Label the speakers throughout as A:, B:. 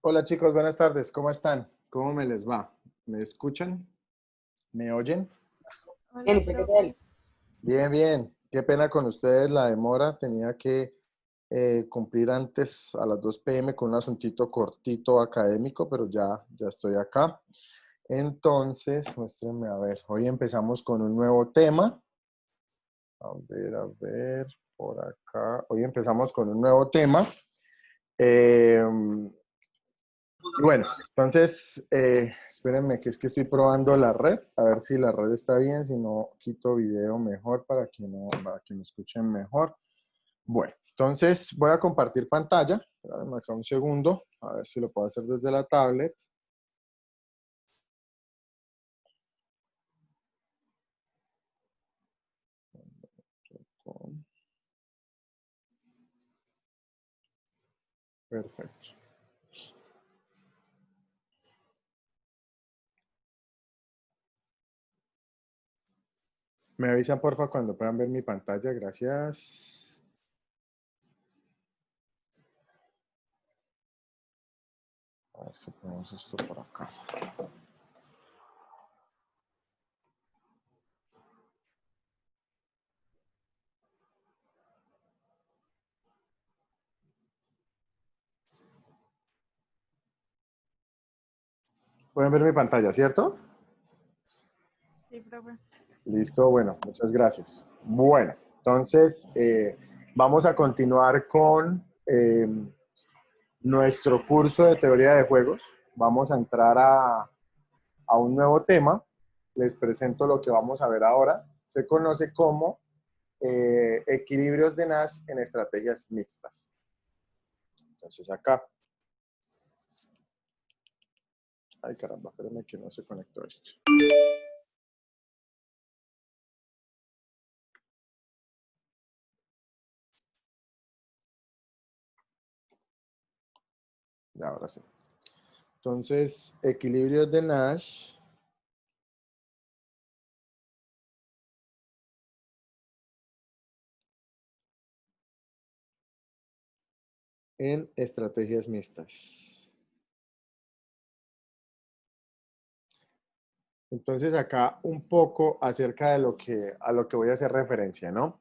A: Hola chicos, buenas tardes. ¿Cómo están? ¿Cómo me les va? ¿Me escuchan? ¿Me oyen?
B: Hola,
C: Jennifer, ¿qué tal?
B: profe.
A: Bien, bien. Qué pena con ustedes la demora. Tenía que cumplir antes a las 2 p.m. con un asuntito cortito académico, pero ya estoy acá. Entonces, muéstrenme a ver. Hoy empezamos con un nuevo tema. A ver, por acá. Hoy empezamos con un nuevo tema. Eh, Y bueno, entonces, espérenme que es que estoy probando la red, a ver si la red está bien, si no quito video mejor para que me escuchen mejor. Bueno, entonces voy a compartir pantalla, espérenme acá un segundo, a ver si lo puedo hacer desde la tablet. Perfecto. Me avisan porfa cuando puedan ver mi pantalla, gracias. A ver si ponemos esto por acá. Pueden ver mi pantalla, ¿cierto?
B: Sí, profe.
A: Listo, bueno, muchas gracias. Bueno, entonces vamos a continuar con nuestro curso de teoría de juegos. Vamos a entrar a un nuevo tema. Les presento lo que vamos a ver ahora. Se conoce como equilibrios de Nash en estrategias mixtas. Entonces acá. Ay, caramba, espérenme que no se conectó esto. Ya, ahora sí. Entonces, equilibrios de Nash en estrategias mixtas. Entonces acá un poco acerca de a lo que voy a hacer referencia, ¿no?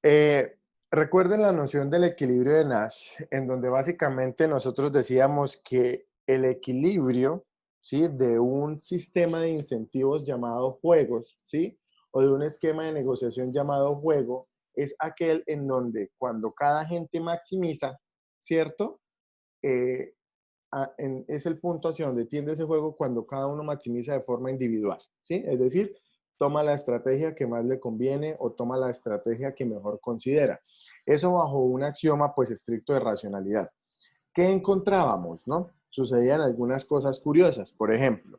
A: Eh, Recuerden la noción del equilibrio de Nash, en donde básicamente nosotros decíamos que el equilibrio, ¿sí? De un sistema de incentivos llamado juegos, ¿sí? O de un esquema de negociación llamado juego, es aquel en donde cuando cada gente maximiza, ¿cierto? Eh, es el punto hacia donde tiende ese juego cuando cada uno maximiza de forma individual, ¿sí? Es decir, toma la estrategia que más le conviene o toma la estrategia que mejor considera. Eso bajo un axioma pues estricto de racionalidad. ¿Qué encontrábamos, no? Sucedían algunas cosas curiosas, por ejemplo,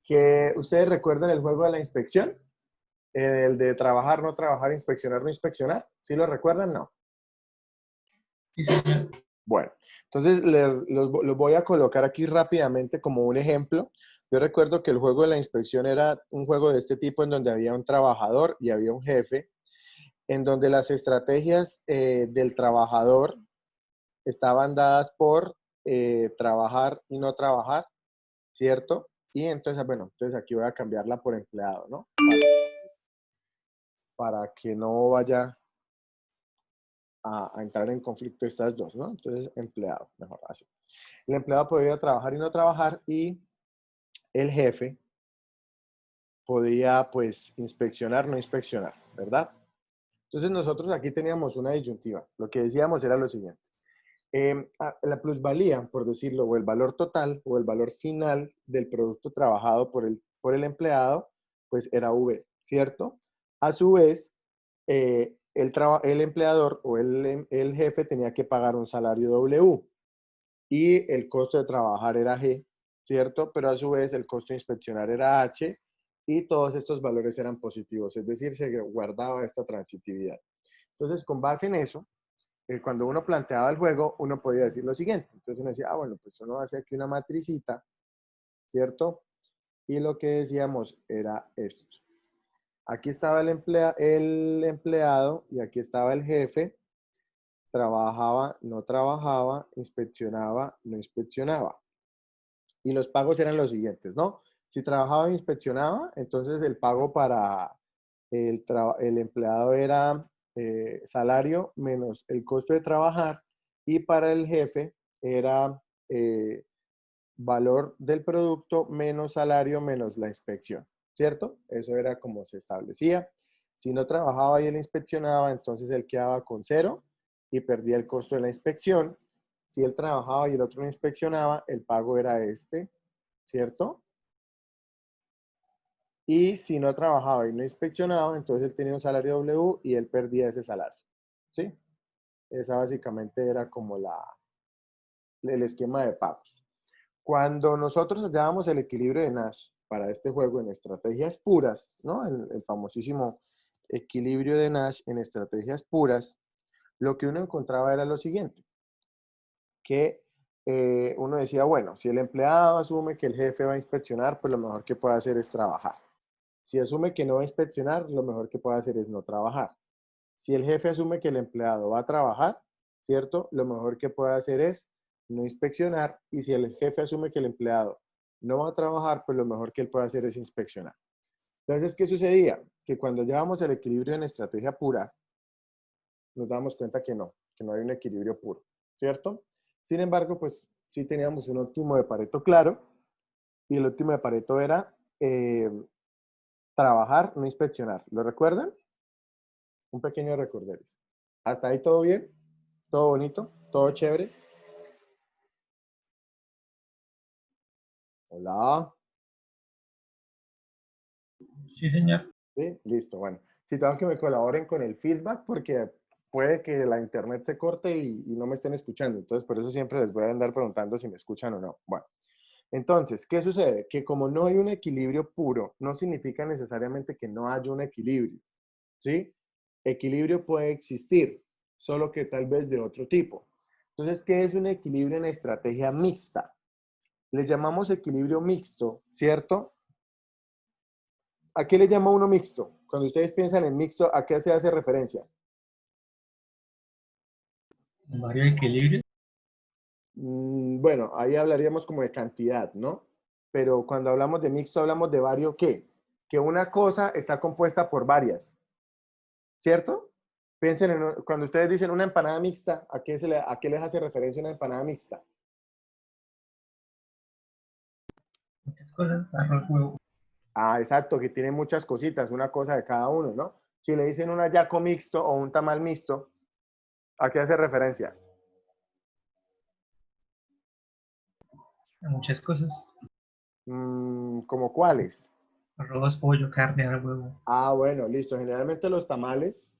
A: que ustedes recuerdan el juego de la inspección, el de trabajar, no trabajar, inspeccionar, no inspeccionar, ¿sí lo recuerdan? No.
C: Sí, señor.
A: Bueno, entonces los voy a colocar aquí rápidamente como un ejemplo. Yo recuerdo que el juego de la inspección era un juego de este tipo en donde había un trabajador y había un jefe, en donde las estrategias del trabajador estaban dadas por trabajar y no trabajar, ¿cierto? Y entonces, bueno, entonces aquí voy a cambiarla por empleado, ¿no? Para que no vaya a entrar en conflicto estas dos, ¿no? Entonces, empleado, mejor así. El empleado podía trabajar y no trabajar y el jefe podía pues inspeccionar, no inspeccionar, ¿verdad? Entonces nosotros aquí teníamos una disyuntiva. Lo que decíamos era lo siguiente. La plusvalía, por decirlo, o el valor total o el valor final del producto trabajado por el empleado, pues era V, ¿cierto? A su vez, el empleador o el jefe tenía que pagar un salario W y el costo de trabajar era G, ¿cierto? Pero a su vez el costo de inspeccionar era H y todos estos valores eran positivos, es decir, se guardaba esta transitividad. Entonces, con base en eso, cuando uno planteaba el juego, uno podía decir lo siguiente. Entonces uno decía, ah, bueno, pues uno hace aquí una matricita, ¿cierto? Y lo que decíamos era esto. Aquí estaba el empleado y aquí estaba el jefe. trabajaba, no trabajaba, inspeccionaba, no inspeccionaba. Y los pagos eran los siguientes, ¿no? Si trabajaba e inspeccionaba, entonces el pago para el empleado era salario menos el costo de trabajar y para el jefe era valor del producto menos salario menos la inspección, ¿cierto? Eso era como se establecía. Si no trabajaba y él inspeccionaba, entonces él quedaba con cero y perdía el costo de la inspección. Si él trabajaba y el otro no inspeccionaba, el pago era este, ¿cierto? Y si no trabajaba y no inspeccionaba, entonces él tenía un salario W y él perdía ese salario, ¿sí? Esa básicamente era como el esquema de pagos. Cuando nosotros hallábamos el equilibrio de Nash para este juego en estrategias puras, ¿no? El famosísimo equilibrio de Nash en estrategias puras, lo que uno encontraba era lo siguiente, que uno decía, bueno, si el empleado asume que el jefe va a inspeccionar, pues lo mejor que puede hacer es trabajar. Si asume que no va a inspeccionar, lo mejor que puede hacer es no trabajar. Si el jefe asume que el empleado va a trabajar, ¿cierto? Lo mejor que puede hacer es no inspeccionar. Y si el jefe asume que el empleado no va a trabajar, pues lo mejor que él puede hacer es inspeccionar. Entonces, ¿qué sucedía? Que cuando llevamos el equilibrio en estrategia pura, nos damos cuenta que no hay un equilibrio puro, ¿cierto? Sin embargo, pues sí teníamos un óptimo de Pareto claro, y el óptimo de Pareto era trabajar, no inspeccionar. ¿Lo recuerdan? Un pequeño recorderis. ¿Hasta ahí todo bien? ¿Todo bonito? ¿Todo chévere? Hola.
C: Sí, señor.
A: ¿Sí? Listo. Bueno, si tengo que me colaboren con el feedback porque puede que la internet se corte y no me estén escuchando. Entonces, por eso siempre les voy a andar preguntando si me escuchan o no. Bueno, entonces, ¿qué sucede? Que como no hay un equilibrio puro, no significa necesariamente que no haya un equilibrio, ¿sí? Equilibrio puede existir, solo que tal vez de otro tipo. Entonces, ¿qué es un equilibrio en estrategia mixta? Le llamamos equilibrio mixto, ¿cierto? ¿A qué le llama uno mixto? Cuando ustedes piensan en mixto, ¿a qué se hace referencia?
C: Varios equilibrios.
A: Bueno, ahí hablaríamos como de cantidad, ¿no? Pero cuando hablamos de mixto, hablamos de vario ¿qué? Que una cosa está compuesta por varias, ¿cierto? Piensen en, cuando ustedes dicen una empanada mixta, ¿a qué les hace referencia una empanada mixta?
C: Muchas cosas. Arroz, huevo.
A: Ah, exacto, que tiene muchas cositas, una cosa de cada uno, ¿no? Si le dicen un hallaco mixto o un tamal mixto, ¿a qué hace referencia?
C: Muchas cosas.
A: ¿Cómo cuáles?
C: Arroz, pollo, carne, arroz, huevo.
A: Ah, bueno, listo. Generalmente los tamales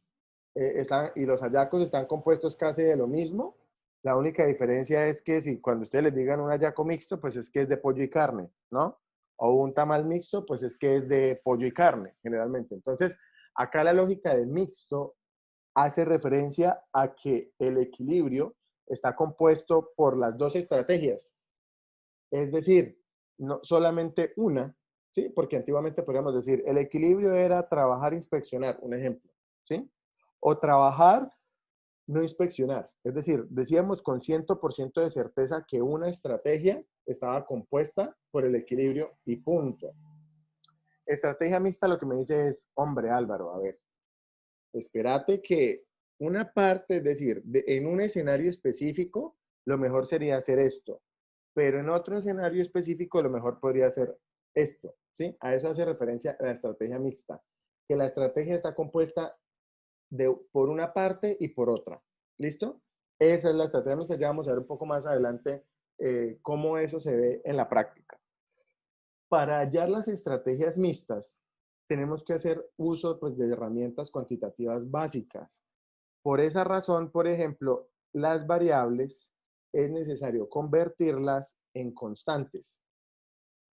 A: y los hallacos están compuestos casi de lo mismo. La única diferencia es que si cuando ustedes les digan un hallaco mixto, pues es que es de pollo y carne, ¿no? O un tamal mixto, pues es que es de pollo y carne, generalmente. Entonces, acá la lógica de mixto hace referencia a que el equilibrio está compuesto por las dos estrategias. Es decir, no solamente una, ¿sí? Porque antiguamente podríamos decir, el equilibrio era trabajar, inspeccionar, un ejemplo, ¿sí? O trabajar, no inspeccionar. Es decir, decíamos con 100% de certeza que una estrategia estaba compuesta por el equilibrio y punto. Estrategia mixta lo que me dice es, hombre Álvaro, a ver, espérate que una parte, es decir, en un escenario específico, lo mejor sería hacer esto, pero en otro escenario específico, lo mejor podría ser esto, ¿sí? A eso hace referencia la estrategia mixta, que la estrategia está compuesta por una parte y por otra, ¿listo? Esa es la estrategia mixta, ya vamos a ver un poco más adelante cómo eso se ve en la práctica. Para hallar las estrategias mixtas, tenemos que hacer uso pues, de herramientas cuantitativas básicas. Por esa razón, por ejemplo, las variables es necesario convertirlas en constantes.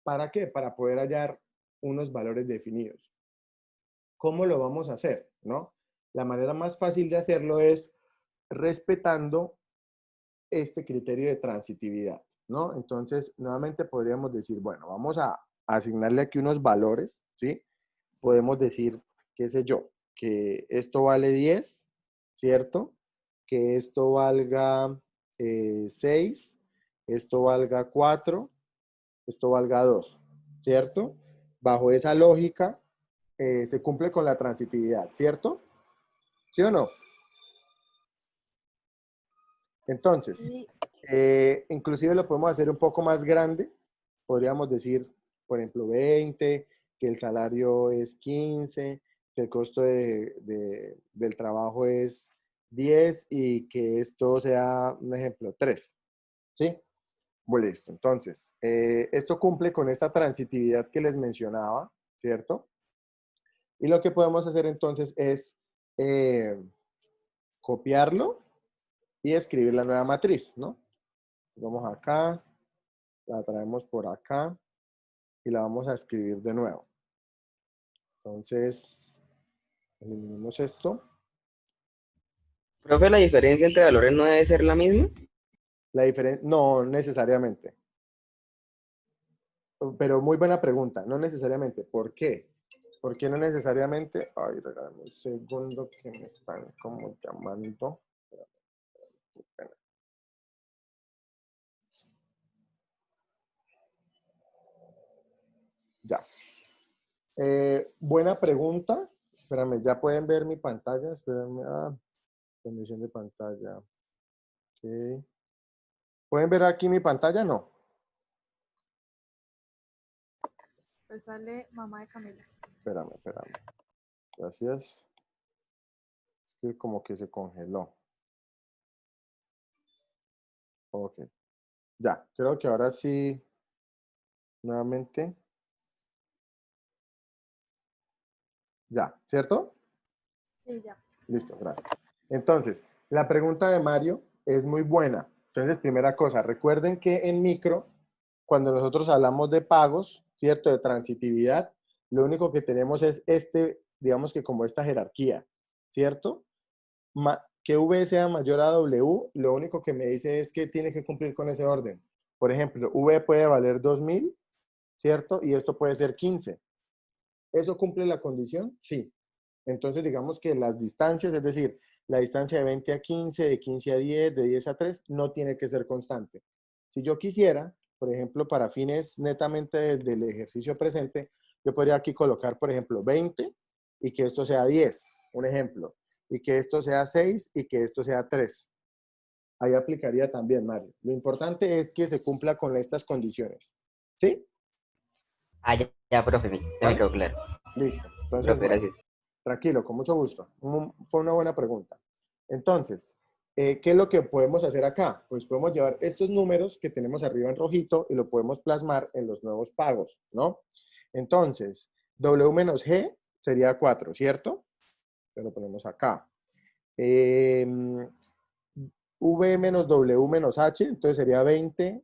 A: ¿Para qué? Para poder hallar unos valores definidos. ¿Cómo lo vamos a hacer? ¿No? La manera más fácil de hacerlo es respetando este criterio de transitividad, ¿no? Entonces, nuevamente podríamos decir, bueno, vamos a asignarle aquí unos valores, ¿sí? Podemos decir, qué sé yo, que esto vale 10, ¿cierto? que esto valga 6, esto valga 4, esto valga 2, ¿cierto? Bajo esa lógica se cumple con la transitividad, ¿cierto? ¿Sí o no? Entonces,
B: Sí,
A: inclusive lo podemos hacer un poco más grande. Podríamos decir, por ejemplo, 20, que el salario es 15, que el costo del trabajo es 10 y que esto sea, un ejemplo, 3. ¿Sí? Bueno, listo. Entonces, esto cumple con esta transitividad que les mencionaba, ¿cierto? Y lo que podemos hacer entonces es eh, copiarlo y escribir la nueva matriz, ¿no? Vamos acá, la traemos por acá y la vamos a escribir de nuevo. Entonces, eliminemos esto.
D: Profe, la diferencia entre valores no debe ser la misma.
A: La diferencia, no necesariamente, pero muy buena pregunta, no necesariamente. ¿Por qué? ¿Por qué no necesariamente? Ay, regálame un segundo que me están como llamando. Ya. Buena pregunta. Espérame, ya pueden ver mi pantalla. Espérame. Transmisión de pantalla. Ok. ¿Pueden ver aquí mi pantalla? No.
B: pues sale mamá de Camila.
A: Espérame. Gracias. Es que como que se congeló. Ok. Ya, creo que ahora sí, nuevamente. Ya, ¿cierto?
B: Sí, ya.
A: Listo, gracias. Entonces, la pregunta de Mario es muy buena. Entonces, primera cosa, recuerden que en micro, cuando nosotros hablamos de pagos, ¿cierto? De transitividad, lo único que tenemos es digamos que como esta jerarquía, ¿cierto? Que V sea mayor a W, lo único que me dice es que tiene que cumplir con ese orden. Por ejemplo, V puede valer 2000, ¿cierto? Y esto puede ser 15. ¿Eso cumple la condición? Sí. Entonces, digamos que las distancias, es decir, la distancia de 20 a 15, de 15 a 10, de 10 a 3, no tiene que ser constante. Si yo quisiera, por ejemplo, para fines netamente del ejercicio presente, yo podría aquí colocar, por ejemplo, 20 y que esto sea 10, un ejemplo, y que esto sea 6 y que esto sea 3. Ahí aplicaría también, Mario. Lo importante es que se cumpla con estas condiciones. ¿Sí?
D: Ah, ya, profe, ya me
A: ¿Vale?
D: quedó claro.
A: Listo. Entonces,
D: Profe,
A: bueno.
D: gracias.
A: Tranquilo, con mucho gusto. Fue una buena pregunta. Entonces, ¿qué es lo que podemos hacer acá? Pues podemos llevar estos números que tenemos arriba en rojito y lo podemos plasmar en los nuevos pagos, ¿no? Entonces, W menos G sería 4, ¿cierto? Lo ponemos acá. V menos W menos H, entonces sería 20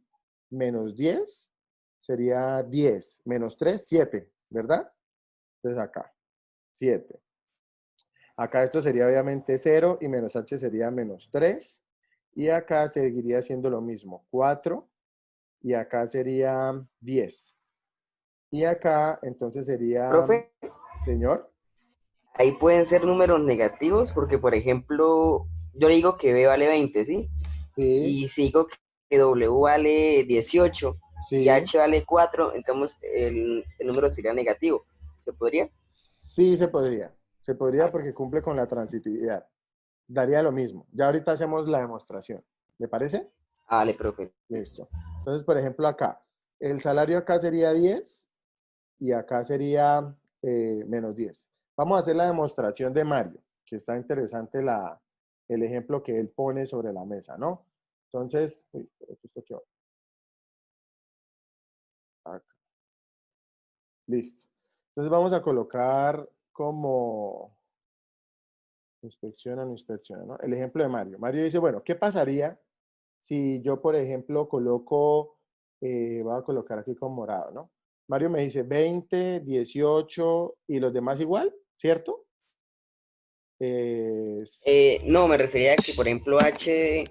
A: menos 10, sería 10, menos 3, 7, ¿verdad? Entonces acá, 7. Acá esto sería obviamente 0 y menos h sería menos 3. Y acá seguiría siendo lo mismo, 4. Y acá sería 10. Y acá entonces sería,
D: Profe,
A: señor,
D: ahí pueden ser números negativos porque, por ejemplo, yo le digo que B vale 20, ¿sí?
A: sí,
D: Y si digo que W vale 18 y
A: sí,
D: H vale 4, entonces el número sería negativo. ¿Se podría?
A: sí se podría. Se podría
D: Ah,
A: porque cumple con la transitividad. Daría lo mismo. Ya ahorita hacemos la demostración. ¿Le parece?
D: vale, profe. Listo.
A: Listo. Entonces, por ejemplo, acá, el salario acá sería 10 y acá sería menos 10. Vamos a hacer la demostración de Mario, que está interesante el ejemplo que él pone sobre la mesa, ¿no? Entonces, uy, esto quedó acá. Listo. Entonces vamos a colocar como inspecciona, ¿no? El ejemplo de Mario. Mario dice, bueno, ¿qué pasaría si yo, por ejemplo, coloco, voy a colocar aquí con morado, ¿no? Mario me dice 20, 18 y los demás igual, ¿cierto?
D: No, me refería a que, por ejemplo, H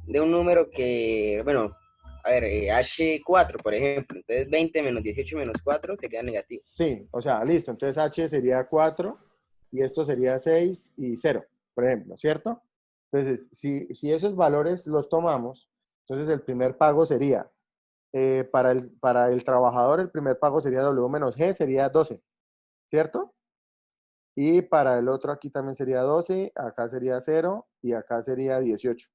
D: de un número que, bueno, a ver, H4, por ejemplo. Entonces 20 menos 18 menos 4 sería negativo.
A: Sí, o sea, listo. Entonces H sería 4 y esto sería 6 y 0, por ejemplo, ¿cierto? Entonces, si esos valores los tomamos, entonces el primer pago sería, para el trabajador, el primer pago sería W menos G, sería 12, ¿cierto? Y para el otro aquí también sería 12, acá sería 0 y acá sería 18,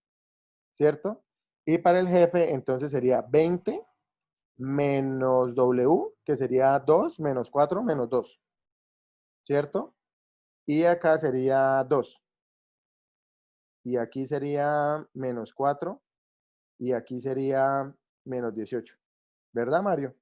A: ¿cierto? Y para el jefe, entonces sería 20 menos W, que sería 2, menos 4, menos 2, ¿cierto? Y acá sería 2. Y aquí sería menos 4. Y aquí sería menos 18. ¿Verdad, Mario?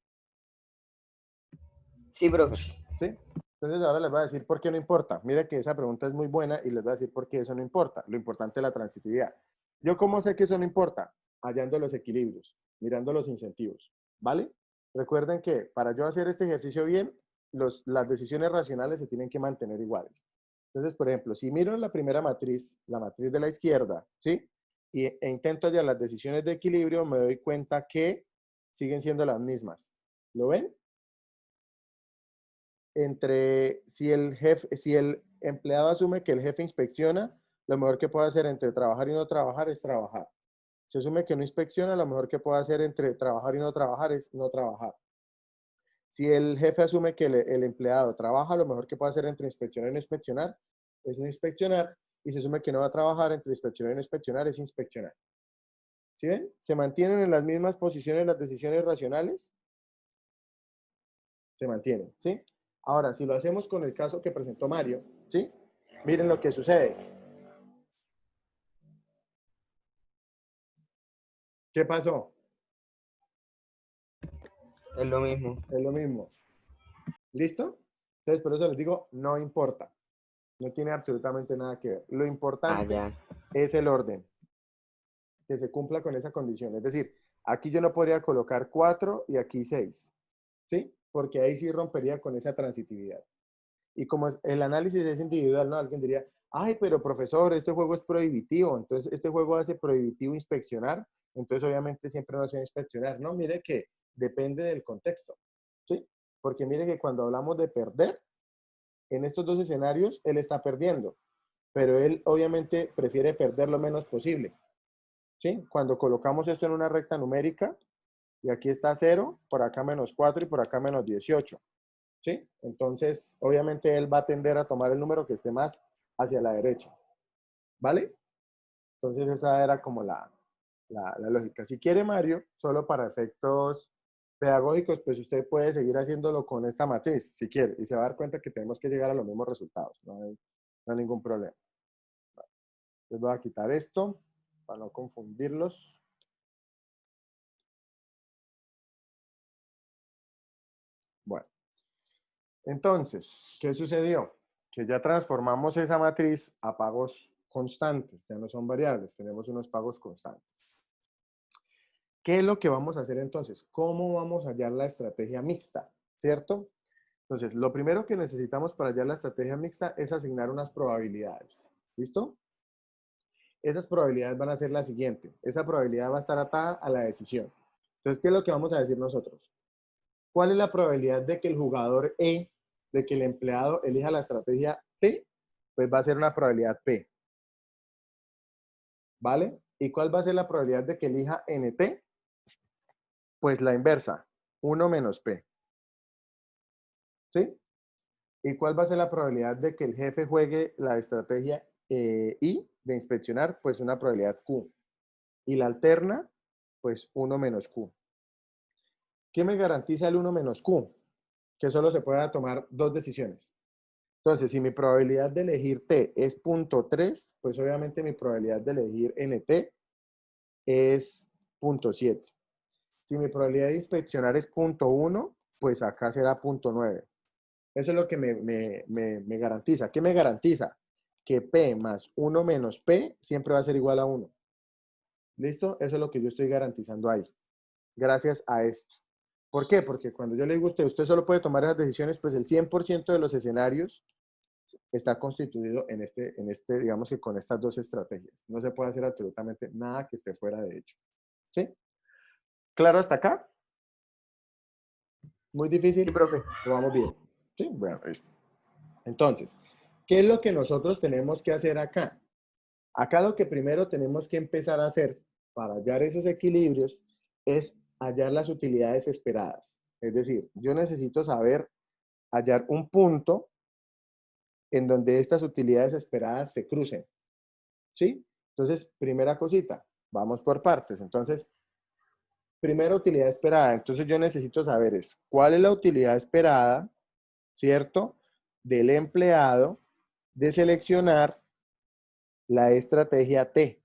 D: Sí, profe.
A: ¿Sí? Entonces ahora les voy a decir por qué no importa. Mire que esa pregunta es muy buena y les voy a decir por qué eso no importa. Lo importante es la transitividad. ¿Yo cómo sé que eso no importa? Hallando los equilibrios, mirando los incentivos. ¿Vale? Recuerden que para yo hacer este ejercicio bien, las decisiones racionales se tienen que mantener iguales. Entonces, por ejemplo, si miro la primera matriz, la matriz de la izquierda, ¿sí? E intento hallar las decisiones de equilibrio, me doy cuenta que siguen siendo las mismas. ¿Lo ven? Si el empleado asume que el jefe inspecciona, lo mejor que puede hacer entre trabajar y no trabajar es trabajar. Si asume que no inspecciona, lo mejor que puede hacer entre trabajar y no trabajar es no trabajar. Si el jefe asume que el empleado trabaja, lo mejor que puede hacer entre inspeccionar y no inspeccionar es no inspeccionar. Y si asume que no va a trabajar entre inspeccionar y no inspeccionar es inspeccionar. ¿Sí ven? ¿Se mantienen en las mismas posiciones las decisiones racionales? Se mantienen, ¿sí? Ahora, si lo hacemos con el caso que presentó Mario, ¿sí? Miren lo que sucede. ¿Qué pasó?
D: Es lo mismo.
A: Es lo mismo. ¿Listo? Entonces, por eso les digo, no importa. No tiene absolutamente nada que ver. Lo
D: Ah,
A: importante
D: ya.
A: es el orden, que se cumpla con esa condición. Es decir, aquí yo no podría colocar 4 y aquí 6, ¿sí? Porque ahí sí rompería con esa transitividad. Y como el análisis es individual, ¿no? Alguien diría, ay, pero profesor, este juego es prohibitivo, entonces este juego hace prohibitivo inspeccionar, entonces obviamente siempre no se va a inspeccionar. No, mire que depende del contexto, ¿sí? Porque mire que cuando hablamos de perder, en estos dos escenarios, él está perdiendo, pero él obviamente prefiere perder lo menos posible, ¿sí? Cuando colocamos esto en una recta numérica, y aquí está 0, por acá menos 4 y por acá menos 18. ¿Sí? Entonces, obviamente él va a tender a tomar el número que esté más hacia la derecha. ¿Vale? Entonces, esa era como la lógica. Si quiere, Mario, solo para efectos pedagógicos, pues usted puede seguir haciéndolo con esta matriz, si quiere, y se va a dar cuenta que tenemos que llegar a los mismos resultados. No hay ningún problema. Les voy a quitar esto para no confundirlos. Bueno, entonces, ¿qué sucedió? Que ya transformamos esa matriz a pagos constantes, ya no son variables, tenemos unos pagos constantes. ¿Qué es lo que vamos a hacer entonces? ¿Cómo vamos a hallar la estrategia mixta? ¿Cierto? Entonces, lo primero que necesitamos para hallar la estrategia mixta es asignar unas probabilidades. ¿Listo? Esas probabilidades van a ser la siguiente. Esa probabilidad va a estar atada a la decisión. Entonces, ¿qué es lo que vamos a decir nosotros? ¿Cuál es la probabilidad de que el jugador E, de que el empleado elija la estrategia T? Pues va a ser una probabilidad P. ¿Vale? ¿Y cuál va a ser la probabilidad de que elija NT? Pues la inversa, 1 menos P. ¿Sí? ¿Y cuál va a ser la probabilidad de que el jefe juegue la estrategia I de inspeccionar? Pues una probabilidad Q. Y la alterna, pues 1 menos Q. ¿Qué me garantiza el 1 menos Q? Que solo se puedan tomar dos decisiones. Entonces, si mi probabilidad de elegir T es 0.3, pues obviamente mi probabilidad de elegir NT es 0.7. Si mi probabilidad de inspeccionar es 0.1, pues acá será 0.9. Eso es lo que me garantiza. ¿Qué me garantiza? Que P más 1 menos P siempre va a ser igual a 1. ¿Listo? Eso es lo que yo estoy garantizando ahí. Gracias a esto. ¿Por qué? Porque cuando yo le digo a usted, usted solo puede tomar esas decisiones, pues el 100% de los escenarios está constituido digamos que con estas dos estrategias. No se puede hacer absolutamente nada que esté fuera de hecho. ¿Sí? ¿Claro hasta acá? ¿Muy difícil?
D: Sí, profe.
A: ¿Lo vamos bien? Sí, bueno, listo. Entonces, ¿qué es lo que nosotros tenemos que hacer acá? Acá lo que primero tenemos que empezar a hacer para hallar esos equilibrios es hallar las utilidades esperadas. Es decir, yo necesito saber hallar un punto en donde estas utilidades esperadas se crucen. ¿Sí? Entonces, primera cosita, vamos por partes. Entonces, primera utilidad esperada. Entonces, yo necesito saber cuál es la utilidad esperada, ¿cierto? Del empleado de seleccionar la estrategia T.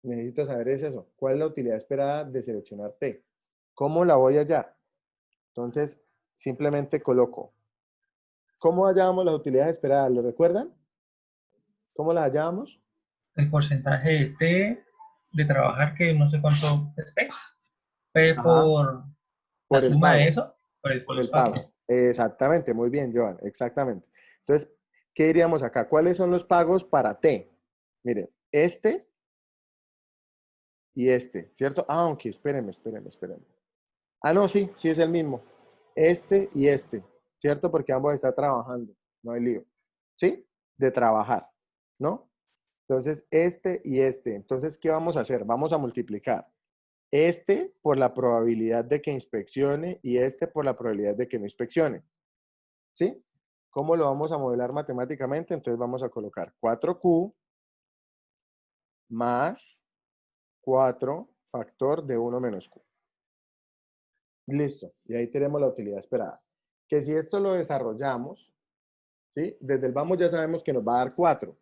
A: Necesito saber eso. ¿Cuál es la utilidad esperada de seleccionar T? ¿Cómo la voy a hallar? Entonces, simplemente coloco. ¿Cómo hallábamos las utilidades esperadas? ¿Lo recuerdan? ¿Cómo las hallábamos?
C: El porcentaje de T de trabajar que no sé cuánto es P. P
A: Ajá,
C: por la
A: por el
C: suma de
A: pago.
C: eso, por
A: Por
C: los
A: el
C: pagos.
A: pago. Exactamente, muy bien, Joan, exactamente. Entonces, ¿qué diríamos acá? ¿Cuáles son los pagos para T? Miren, este y este, ¿cierto? Ah, aunque espérenme. Ah, no, sí, sí es el mismo. Este y este, ¿cierto? Porque ambos están trabajando, no hay lío. ¿Sí? De trabajar, ¿no? Entonces, este y este. Entonces, ¿qué vamos a hacer? Vamos a multiplicar este por la probabilidad de que inspeccione y este por la probabilidad de que no inspeccione. ¿Sí? ¿Cómo lo vamos a modelar matemáticamente? Entonces vamos a colocar 4Q más 4 factor de 1 menos Q. Listo. Y ahí tenemos la utilidad esperada. Que si esto lo desarrollamos, ¿sí? Desde el vamos ya sabemos que nos va a dar 4,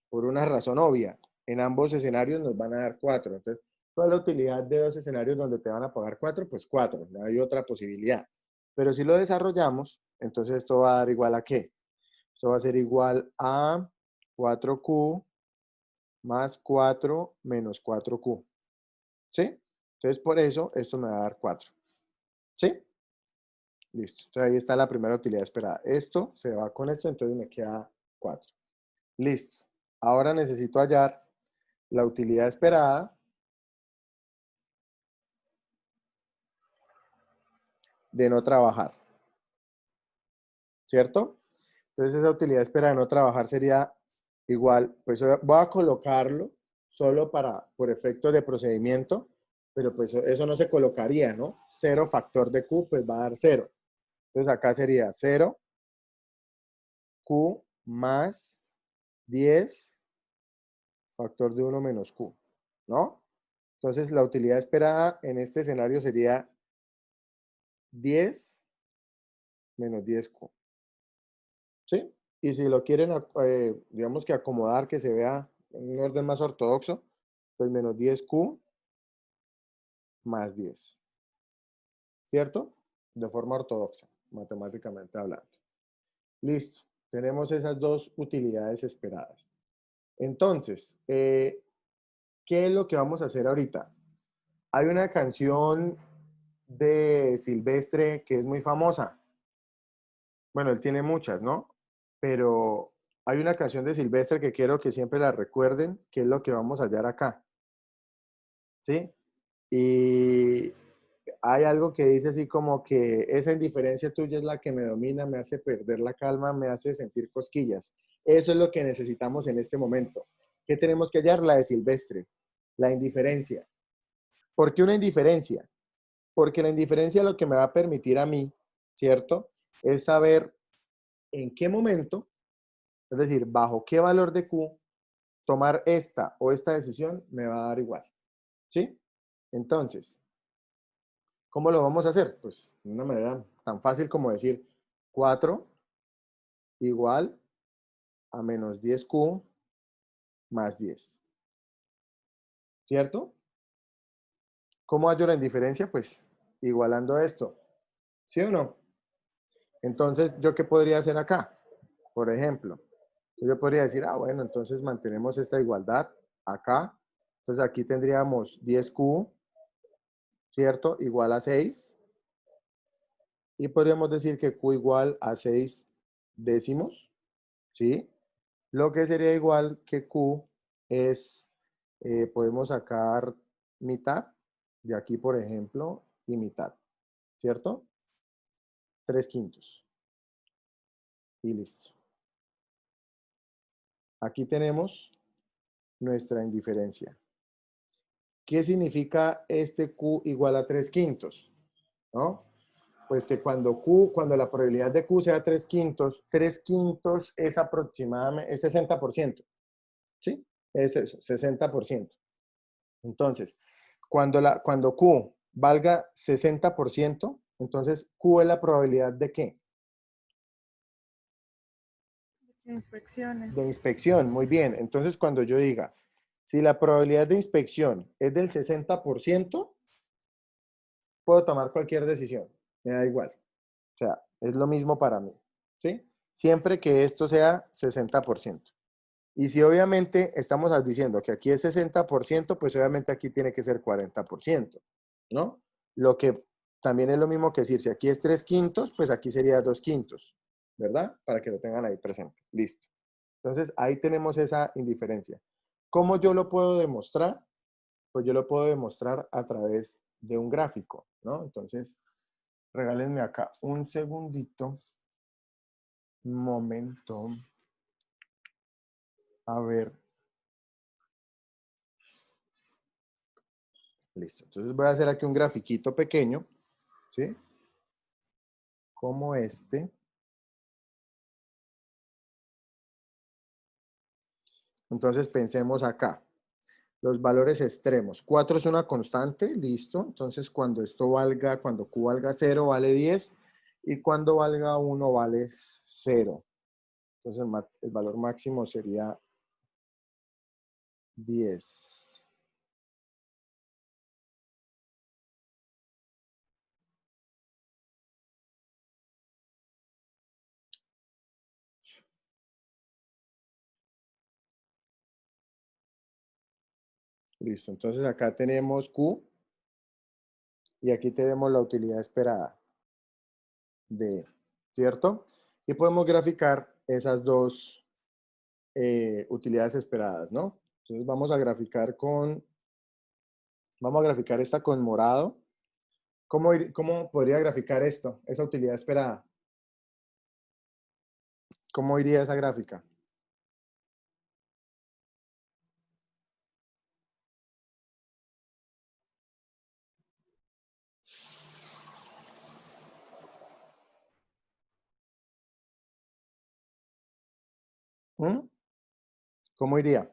A: por una razón obvia. En ambos escenarios nos van a dar 4. Entonces, ¿cuál es la utilidad de dos escenarios donde te van a pagar 4? Pues 4. No hay otra posibilidad. Pero si lo desarrollamos, entonces esto va a dar igual a ¿qué? Esto va a ser igual a 4Q más 4 menos 4Q. ¿Sí? Entonces, por eso, esto me va a dar 4. ¿Sí? Listo. Entonces, ahí está la primera utilidad esperada. Esto se va con esto, entonces me queda 4. Listo. Ahora necesito hallar la utilidad esperada de no trabajar. ¿Cierto? Entonces, esa utilidad esperada de no trabajar sería igual, pues voy a colocarlo solo por efectos de procedimiento, pero pues eso no se colocaría, ¿no? 0 factor de Q, pues va a dar 0. Entonces acá sería 0, Q más 10 factor de 1 menos Q, ¿no? Entonces la utilidad esperada en este escenario sería 10 menos 10Q, ¿sí? Y si lo quieren, digamos que acomodar, que se vea en un orden más ortodoxo, pues menos 10Q más 10, ¿cierto? De forma ortodoxa, matemáticamente hablando. Listo, tenemos esas dos utilidades esperadas. Entonces, ¿qué es lo que vamos a hacer ahorita? Hay una canción de Silvestre que es muy famosa. Bueno, él tiene muchas, ¿no? Pero hay una canción de Silvestre que quiero que siempre la recuerden, que es lo que vamos a hallar acá. ¿Sí? Y hay algo que dice así como que esa indiferencia tuya es la que me domina, me hace perder la calma, me hace sentir cosquillas. Eso es lo que necesitamos en este momento. ¿Qué tenemos que hallar? La de Silvestre, la indiferencia. ¿Por qué una indiferencia? Porque la indiferencia lo que me va a permitir a mí, ¿cierto? Es saber en qué momento, es decir, bajo qué valor de Q, tomar esta o esta decisión me va a dar igual. ¿Sí? Entonces, ¿cómo lo vamos a hacer? Pues de una manera tan fácil como decir 4 igual a menos 10Q más 10. ¿Cierto? ¿Cómo hallo la indiferencia? Pues igualando esto. ¿Sí o no? Entonces, ¿yo qué podría hacer acá? Por ejemplo, yo podría decir, ah, bueno, entonces mantenemos esta igualdad acá. Entonces aquí tendríamos 10Q, ¿cierto? Igual a 6. Y podríamos decir que Q igual a 6 décimos, ¿sí? Lo que sería igual que Q es, podemos sacar mitad de aquí, por ejemplo, y mitad, ¿cierto? 3/5. Y listo. aquí tenemos nuestra indiferencia. ¿Qué significa este Q igual a 3/5? ¿No? Pues que cuando la probabilidad de Q sea 3/5, 3/5 es aproximadamente, es 60%. ¿Sí? Es eso, 60%. Entonces, cuando Q valga 60%, entonces Q es la probabilidad ¿de qué?
B: Inspecciones.
A: De inspección, muy bien. Entonces, cuando yo diga, si la probabilidad de inspección es del 60%, puedo tomar cualquier decisión, me da igual. O sea, es lo mismo para mí, ¿sí? Siempre que esto sea 60%. Y si obviamente estamos diciendo que aquí es 60%, pues obviamente aquí tiene que ser 40%, ¿no? Lo que también es lo mismo que decir, si aquí es 3/5, pues aquí sería 2/5, ¿verdad? Para que lo tengan ahí presente. Listo. Entonces, ahí tenemos esa indiferencia. ¿Cómo yo lo puedo demostrar? Pues yo lo puedo demostrar a través de un gráfico, ¿no? Entonces, regálenme acá un segundito. Un momento. A ver. Listo. Entonces voy a hacer aquí un grafiquito pequeño, ¿sí? Como este. Entonces pensemos acá. Los valores extremos. 4 es una constante, listo. Entonces cuando Q valga 0 vale 10 y cuando valga 1 vale 0. Entonces el valor máximo sería 10. Listo. Entonces acá tenemos Q y aquí tenemos la utilidad esperada de, ¿cierto? Y podemos graficar esas dos utilidades esperadas, ¿no? Entonces vamos a graficar esta con morado. ¿Cómo podría graficar esto, esa utilidad esperada? ¿Cómo iría esa gráfica? ¿Mm? ¿Cómo iría?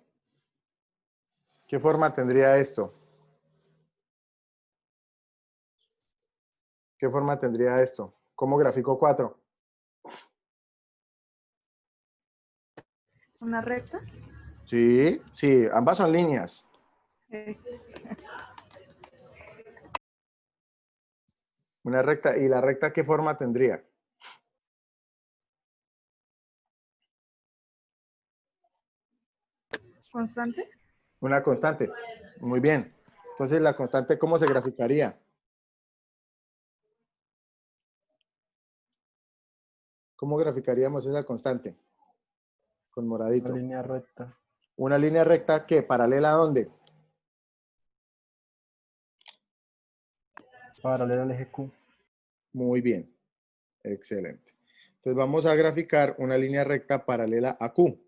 A: ¿Qué forma tendría esto? ¿Qué forma tendría esto? ¿Cómo grafico 4?
B: Una recta.
A: Sí, sí, ambas son líneas.
B: eh,
A: Una recta. ¿Y la recta qué forma tendría?
B: Constante.
A: Una constante. Muy bien. Entonces, ¿la constante cómo se graficaría? ¿Cómo graficaríamos esa constante? Con
E: Una
A: moradito.
E: línea recta.
A: Una línea recta que paralela a dónde?
E: Paralela al eje Q.
A: Muy bien. Excelente. Entonces vamos a graficar una línea recta paralela a Q.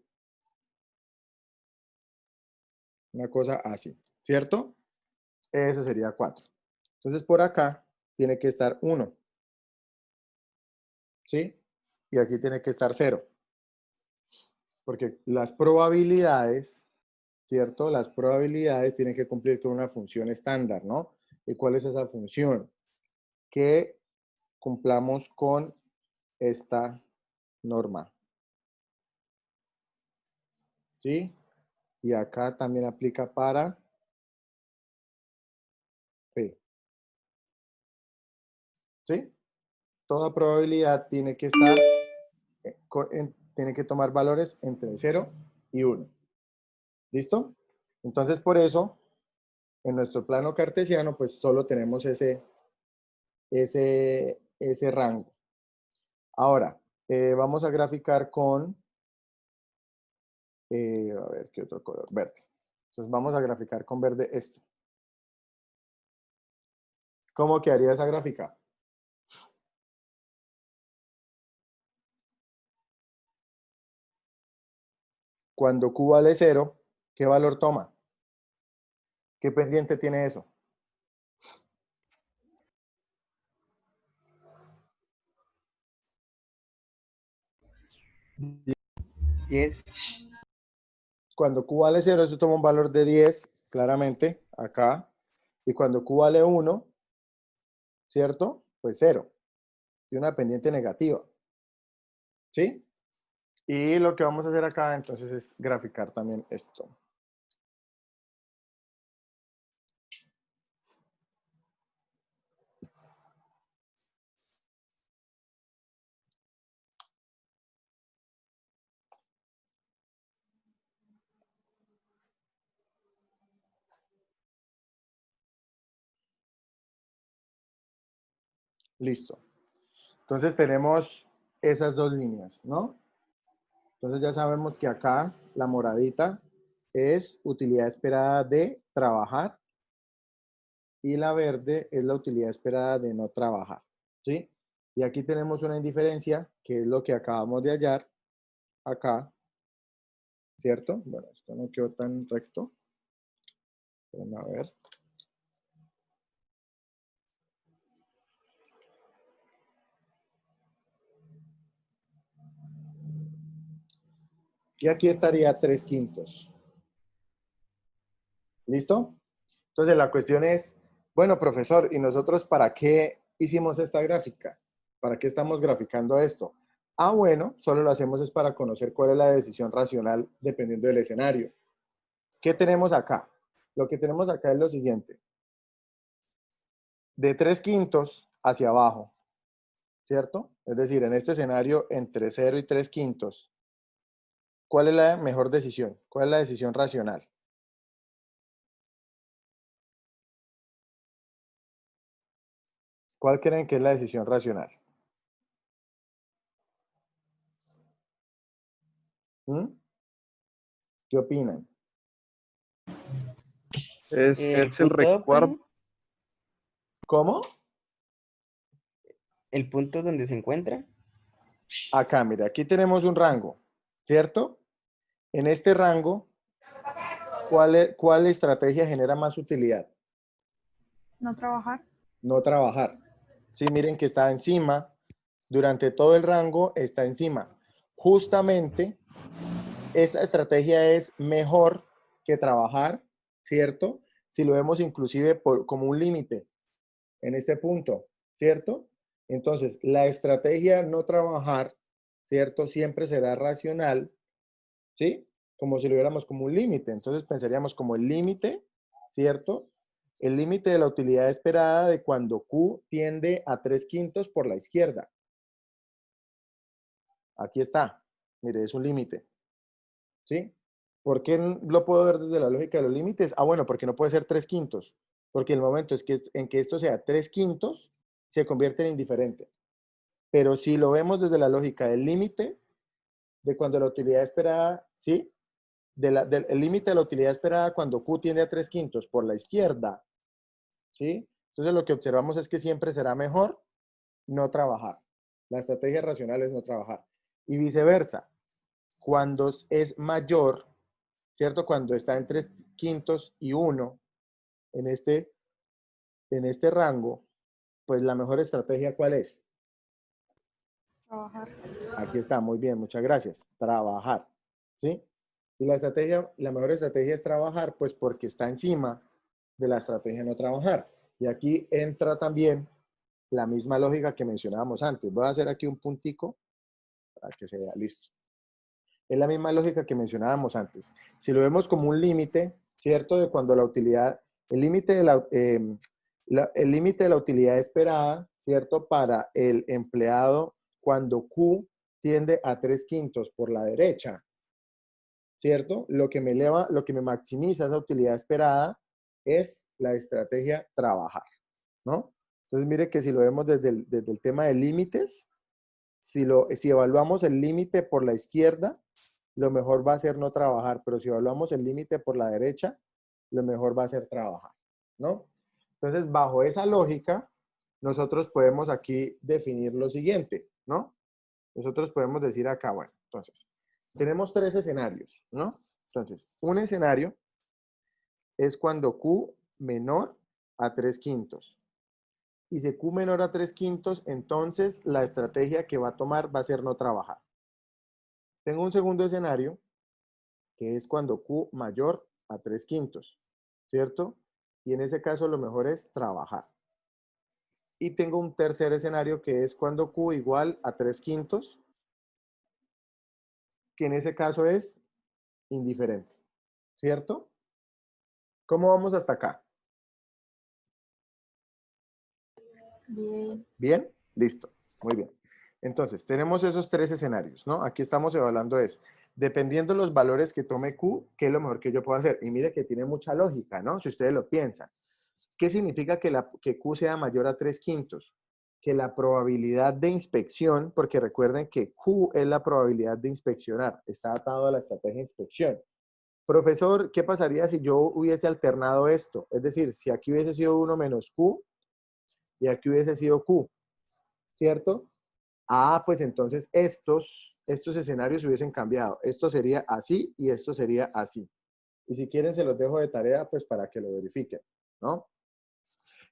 A: Una cosa así, ¿cierto? Ese sería 4. Entonces por acá tiene que estar 1. ¿Sí? Y aquí tiene que estar 0. Porque las probabilidades, ¿cierto? Las probabilidades tienen que cumplir con una función estándar, ¿no? ¿Y cuál es esa función? Que cumplamos con esta norma. ¿Sí? Y acá también aplica para P. ¿Sí? Toda probabilidad tiene que estar, tiene que tomar valores entre 0 y 1. ¿Listo? Entonces, por eso, en nuestro plano cartesiano, pues solo tenemos ese rango. Ahora, vamos a graficar con, a ver, ¿qué otro color? Verde. Entonces, vamos a graficar con verde esto. ¿Cómo quedaría esa gráfica? Cuando Q vale 0, ¿qué valor toma? ¿Qué pendiente tiene eso?
D: ¿10?
A: Cuando Q vale 0, eso toma un valor de 10, claramente, acá. Y cuando Q vale 1, ¿cierto? Pues 0. Tiene una pendiente negativa. ¿Sí? Y lo que vamos a hacer acá, entonces, es graficar también esto. Listo. Entonces tenemos esas dos líneas, ¿no? Entonces ya sabemos que acá la moradita es utilidad esperada de trabajar y la verde es la utilidad esperada de no trabajar, ¿sí? Y aquí tenemos una indiferencia, que es lo que acabamos de hallar acá, ¿cierto? Bueno, esto no quedó tan recto. Vamos a ver. Y aquí estaría 3/5. ¿Listo? Entonces la cuestión es, bueno, profesor, ¿y nosotros para qué hicimos esta gráfica? ¿Para qué estamos graficando esto? Ah, bueno, solo lo hacemos es para conocer cuál es la decisión racional dependiendo del escenario. ¿Qué tenemos acá? Lo que tenemos acá es lo siguiente. De 3/5 hacia abajo, ¿cierto? Es decir, en este escenario entre 0 y 3/5, ¿cuál es la mejor decisión? ¿Cuál es la decisión racional? ¿Cuál creen que es la decisión racional? ¿Mm? ¿Qué opinan?
E: Es
D: El
E: el
D: punto
E: recuerdo.
D: óptimo,
A: ¿Cómo?
D: el punto donde se encuentra.
A: Acá, mire, aquí tenemos un rango, ¿cierto? En este rango, ¿cuál estrategia genera más utilidad?
B: No trabajar.
A: No trabajar. Sí, miren que está encima, durante todo el rango está encima. Justamente, esta estrategia es mejor que trabajar, ¿cierto? Si lo vemos inclusive como un límite en este punto, ¿cierto? Entonces, la estrategia no trabajar, ¿cierto? Siempre será racional, ¿sí? Como si lo viéramos como un límite. Entonces pensaríamos como el límite, ¿cierto? El límite de la utilidad esperada de cuando Q tiende a 3/5 por la izquierda. Aquí está. Mire, es un límite, ¿sí? ¿Por qué lo puedo ver desde la lógica de los límites? Ah, bueno, porque no puede ser 3/5. Porque el momento en que esto sea 3/5, se convierte en indiferente. Pero si lo vemos desde la lógica del límite, de cuando la utilidad esperada, ¿sí? El límite de la utilidad esperada cuando Q tiende a 3/5 por la izquierda, ¿sí? Entonces lo que observamos es que siempre será mejor no trabajar. La estrategia racional es no trabajar. Y viceversa, cuando es mayor, ¿cierto? Cuando está en 3/5 y 1 en este rango, pues la mejor estrategia, ¿cuál es?
B: Trabajar.
A: Aquí está, muy bien, muchas gracias. Trabajar, ¿sí? Y la mejor estrategia es trabajar, pues porque está encima de la estrategia no trabajar. Y aquí entra también la misma lógica que mencionábamos antes. Voy a hacer aquí un puntico para que se vea listo. Es la misma lógica que mencionábamos antes. Si lo vemos como un límite, ¿cierto? De cuando la utilidad, el límite de el límite de la utilidad esperada, ¿cierto? Para el empleado cuando Q tiende a 3/5 por la derecha, ¿cierto? Lo que me eleva, lo que me maximiza esa utilidad esperada es la estrategia trabajar, ¿no? Entonces, mire que si lo vemos desde el tema de límites, si evaluamos el límite por la izquierda, lo mejor va a ser no trabajar, pero si evaluamos el límite por la derecha, lo mejor va a ser trabajar, ¿no? Entonces, bajo esa lógica, nosotros podemos aquí definir lo siguiente, ¿no? Nosotros podemos decir acá, bueno, entonces, tenemos tres escenarios, ¿no? Entonces, un escenario es cuando Q menor a 3/5. Y si Q menor a 3/5, entonces la estrategia que va a tomar va a ser no trabajar. Tengo un segundo escenario, que es cuando Q mayor a 3/5, ¿cierto? Y en ese caso lo mejor es trabajar. Y tengo un tercer escenario que es cuando Q igual a 3/5, que en ese caso es indiferente, ¿cierto? ¿Cómo vamos hasta acá?
B: Bien.
A: ¿Bien? Listo. Muy bien. Entonces, tenemos esos tres escenarios, ¿no? Aquí estamos evaluando eso. Dependiendo de los valores que tome Q, ¿qué es lo mejor que yo puedo hacer? Y mire que tiene mucha lógica, ¿no? Si ustedes lo piensan. ¿Qué significa que Q sea mayor a 3/5? Que la probabilidad de inspección, porque recuerden que Q es la probabilidad de inspeccionar, está atado a la estrategia de inspección. Profesor, ¿qué pasaría si yo hubiese alternado esto? Es decir, si aquí hubiese sido 1 menos Q y aquí hubiese sido Q, ¿cierto? Ah, pues entonces estos escenarios hubiesen cambiado. Esto sería así y esto sería así. Y si quieren se los dejo de tarea, pues para que lo verifiquen, ¿no?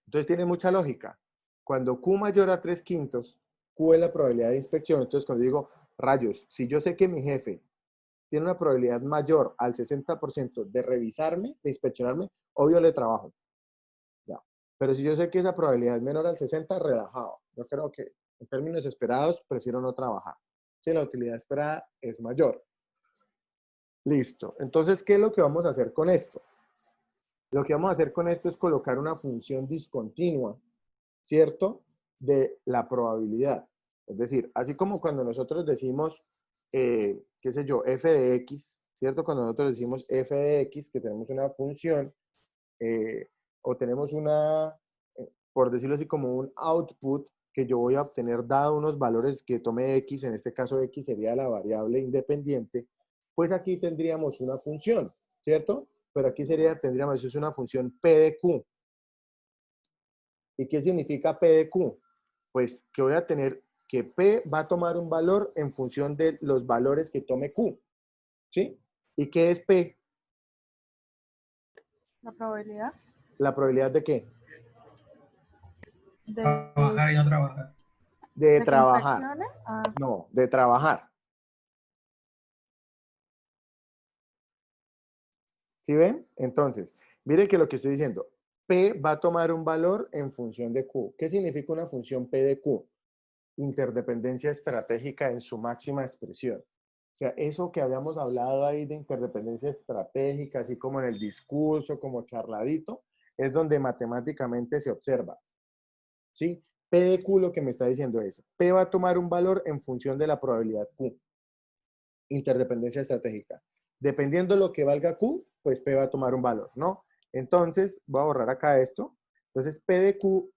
A: Entonces tiene mucha lógica. Cuando Q mayor a 3/5, Q es la probabilidad de inspección. Entonces cuando digo, rayos, si yo sé que mi jefe tiene una probabilidad mayor al 60% de revisarme, de inspeccionarme, obvio le trabajo. Ya. Pero si yo sé que esa probabilidad es menor al 60, relajado. Yo creo que en términos esperados prefiero no trabajar. Si la utilidad esperada es mayor. Listo. Entonces, ¿qué es lo que vamos a hacer con esto? Lo que vamos a hacer con esto es colocar una función discontinua, ¿cierto? De la probabilidad. Es decir, así como cuando nosotros decimos, qué sé yo, f de x, ¿cierto? Cuando nosotros decimos f de x, que tenemos una función, eh, o tenemos una, por decirlo así, como un output que yo voy a obtener dado unos valores que tome x, en este caso x sería la variable independiente, pues aquí tendríamos una función, ¿cierto? Pero aquí tendríamos, eso es una función p de q. ¿Y qué significa p de q? Pues que voy a tener que p va a tomar un valor en función de los valores que tome q, ¿sí? ¿Y qué es p?
B: La probabilidad
A: ¿La probabilidad de qué?
B: de,
C: Trabajar y no trabajar.
A: De
B: de que
A: trabajar.
B: inspeccione.
A: No, de trabajar. ¿Sí ven? Entonces, mire que lo que estoy diciendo, P va a tomar un valor en función de Q. ¿Qué significa una función P de Q? Interdependencia estratégica en su máxima expresión. O sea, eso que habíamos hablado ahí de interdependencia estratégica, así como en el discurso, como charladito, es donde matemáticamente se observa. ¿Sí? P de Q lo que me está diciendo es, P va a tomar un valor en función de la probabilidad Q. Interdependencia estratégica. Dependiendo de lo que valga Q, pues P va a tomar un valor, ¿no? Entonces, voy a borrar acá esto. Entonces, P de Q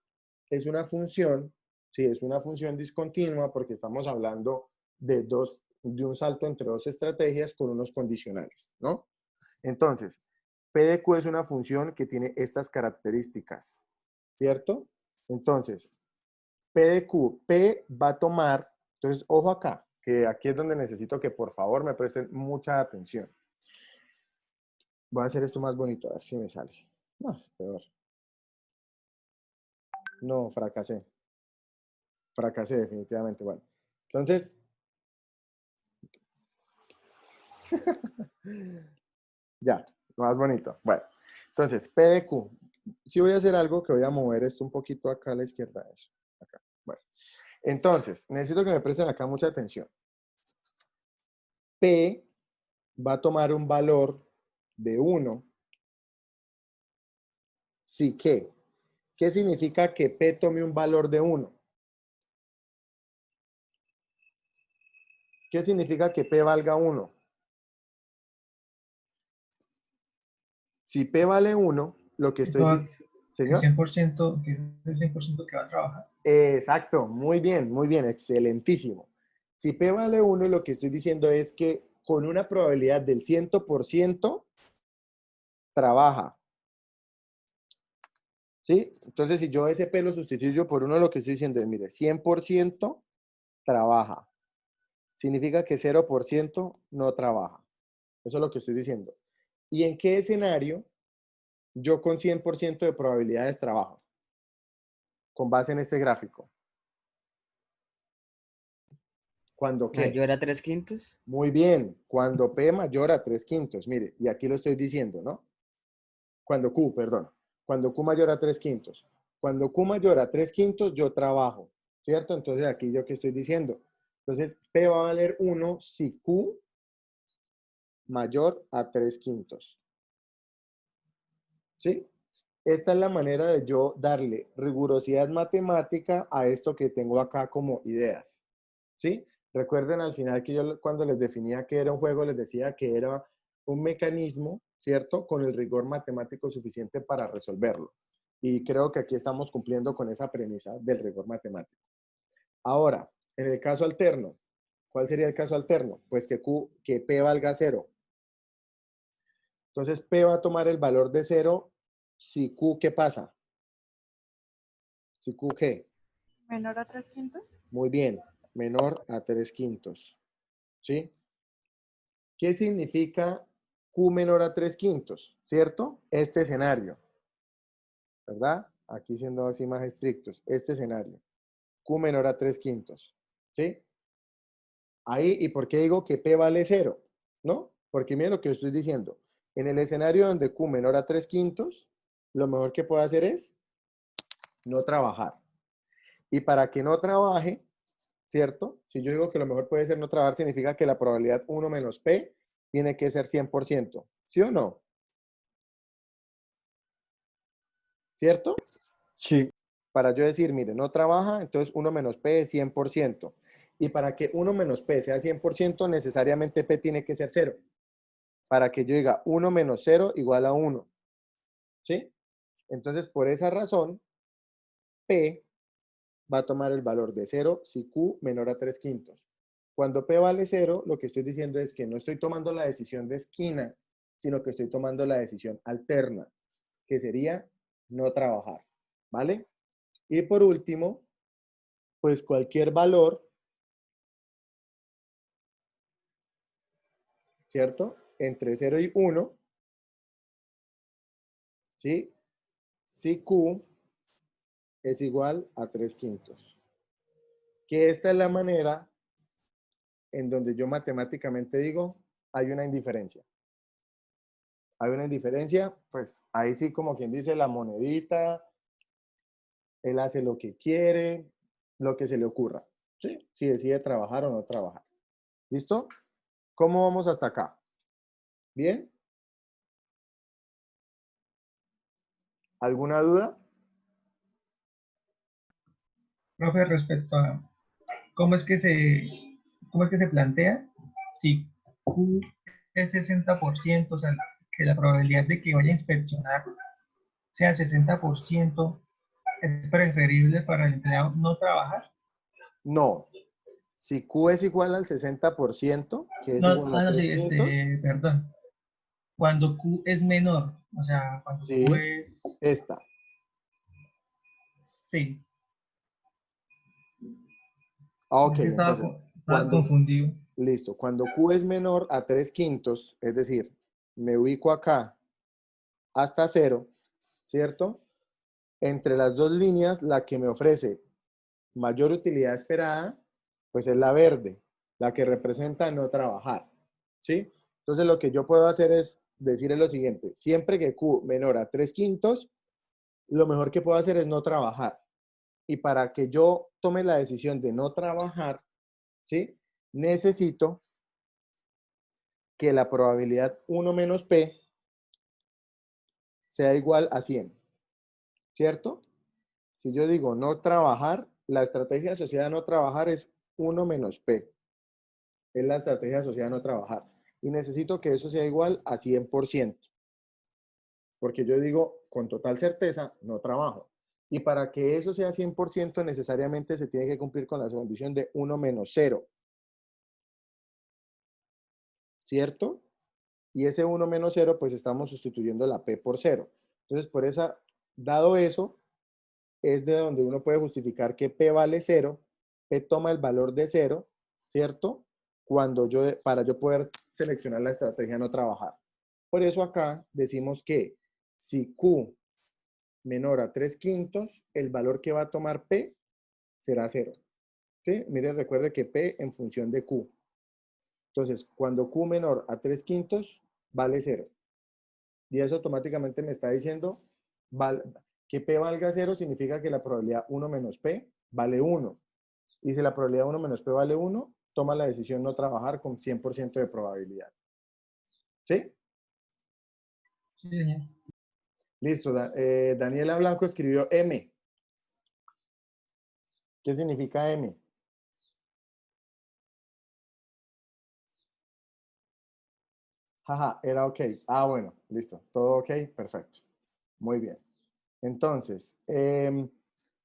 A: es una función, sí, es una función discontinua porque estamos hablando de un salto entre dos estrategias con unos condicionales, ¿no? Entonces, P de Q es una función que tiene estas características, ¿cierto? Entonces, P de Q, P va a tomar, entonces, ojo acá, que aquí es donde necesito que por favor me presten mucha atención. Voy a hacer esto más bonito, a ver si me sale. No, es peor. No, fracasé. Fracasé definitivamente. Bueno, entonces, ya, más bonito. Bueno, entonces, P de Q. Si voy a hacer algo que voy a mover esto un poquito acá a la izquierda, eso. Acá. Bueno, entonces, necesito que me presten acá mucha atención. P va a tomar un valor de 1 si que. ¿Qué significa que P tome un valor de 1? ¿Qué significa que P valga 1? Si P vale 1, lo que estoy diciendo...
C: El
A: ¿Señor?
C: 100%, que es el 100% que va a trabajar.
A: Exacto, muy bien, excelentísimo. Si P vale 1, lo que estoy diciendo es que con una probabilidad del 100% trabaja. ¿Sí? Entonces, si yo ese P lo sustituyo por 1, lo que estoy diciendo es, mire, 100% trabaja. significa que 0% no trabaja. Eso es lo que estoy diciendo. ¿Y en qué escenario yo con 100% de probabilidades trabajo? Con base en este gráfico. ¿Cuándo qué?
D: Mayor a 3/5.
A: Muy bien, cuando P mayor a 3/5. Mire, y aquí lo estoy diciendo, ¿no? Cuando Q, perdón. Cuando Q mayor a 3/5. Cuando Q mayor a 3/5, yo trabajo, ¿cierto? Entonces aquí yo qué estoy diciendo. Entonces P va a valer 1 si Q mayor a 3/5. ¿Sí? Esta es la manera de yo darle rigurosidad matemática a esto que tengo acá como ideas. ¿Sí? Recuerden al final que yo cuando les definía que era un juego, les decía que era un mecanismo, ¿cierto? Con el rigor matemático suficiente para resolverlo. Y creo que aquí estamos cumpliendo con esa premisa del rigor matemático. Ahora, en el caso alterno, ¿cuál sería el caso alterno? Pues que P valga 0. Entonces P va a tomar el valor de 0 si Q, ¿qué pasa? Si Q, ¿qué?
B: Menor a 3/5.
A: Muy bien, menor a 3/5. ¿Sí? ¿Qué significa Q menor a 3/5? ¿Cierto? Este escenario, ¿verdad? Aquí siendo así más estrictos, este escenario. Q menor a 3/5. ¿Sí? Ahí, ¿y por qué digo que P vale 0? ¿No? Porque miren lo que estoy diciendo. En el escenario donde Q menor a 3/5, lo mejor que puedo hacer es no trabajar. Y para que no trabaje, ¿cierto? Si yo digo que lo mejor puede ser no trabajar, significa que la probabilidad 1 menos P tiene que ser 100%. ¿Sí o no? ¿Cierto?
E: Sí.
A: Para yo decir, mire, no trabaja, entonces 1 menos P es 100%. Y para que 1 menos P sea 100%, necesariamente P tiene que ser 0. Para que yo diga 1 menos 0 igual a 1. ¿Sí? Entonces, por esa razón, P va a tomar el valor de 0 si Q menor a 3/5. Cuando P vale 0, lo que estoy diciendo es que no estoy tomando la decisión de esquina, sino que estoy tomando la decisión alterna, que sería no trabajar. ¿Vale? Y por último, pues cualquier valor, ¿cierto? Entre 0 y 1, ¿sí? Si Q es igual a 3/5. Que esta es la manera en donde yo matemáticamente digo, hay una indiferencia. Hay una indiferencia, pues ahí sí como quien dice la monedita, él hace lo que quiere, lo que se le ocurra, ¿sí? Si decide trabajar o no trabajar. ¿Listo? ¿Cómo vamos hasta acá? ¿Bien? ¿Alguna duda?
C: Profe, respecto a cómo es que se plantea, si Q es 60%, o sea, que la probabilidad de que vaya a inspeccionar sea 60%, es preferible para el empleado no trabajar.
A: No. Si Q es igual al 60%, que es
C: No,
A: igual a
C: no,
A: 3
C: sí,
A: quintos,
C: perdón. Cuando Q es menor, o sea, cuando Q
A: sí,
C: es,
A: esta.
C: sí,
A: Ok,
C: es que
A: entonces,
C: estaba
A: cuando,
C: confundido.
A: listo, cuando Q es menor a 3/5, es decir, me ubico acá hasta 0, ¿cierto? Entre las dos líneas, la que me ofrece mayor utilidad esperada, pues es la verde, la que representa no trabajar, ¿sí? Entonces lo que yo puedo hacer es decirle lo siguiente, siempre que Q menor a 3/5, lo mejor que puedo hacer es no trabajar. Y para que yo tome la decisión de no trabajar, ¿sí? Necesito que la probabilidad 1 menos P sea igual a 100, ¿cierto? Si yo digo no trabajar, la estrategia asociada a no trabajar es 1 menos P. Es la estrategia asociada a no trabajar. Y necesito que eso sea igual a 100%. Porque yo digo con total certeza, no trabajo. Y para que eso sea 100%, necesariamente se tiene que cumplir con la condición de 1 menos 0. ¿Cierto? Y ese 1 menos 0, pues estamos sustituyendo la P por 0. Entonces, dado eso, es de donde uno puede justificar que P vale 0, P toma el valor de 0, ¿cierto? para yo poder seleccionar la estrategia no trabajar. Por eso acá decimos que si Q menor a 3/5, el valor que va a tomar P será 0. ¿Sí? Mire, recuerde que P en función de Q. Entonces, cuando Q menor a 3/5 vale 0. Y eso automáticamente me está diciendo que P valga 0 significa que la probabilidad 1 menos P vale 1. Y si la probabilidad 1 menos P vale 1, toma la decisión no trabajar con 100% de probabilidad. ¿Sí?
C: Sí, señor.
A: Listo. Daniela Blanco escribió M. ¿Qué significa M? Jaja, era ok. Ah, bueno, listo. Todo ok, perfecto. Muy bien. Entonces,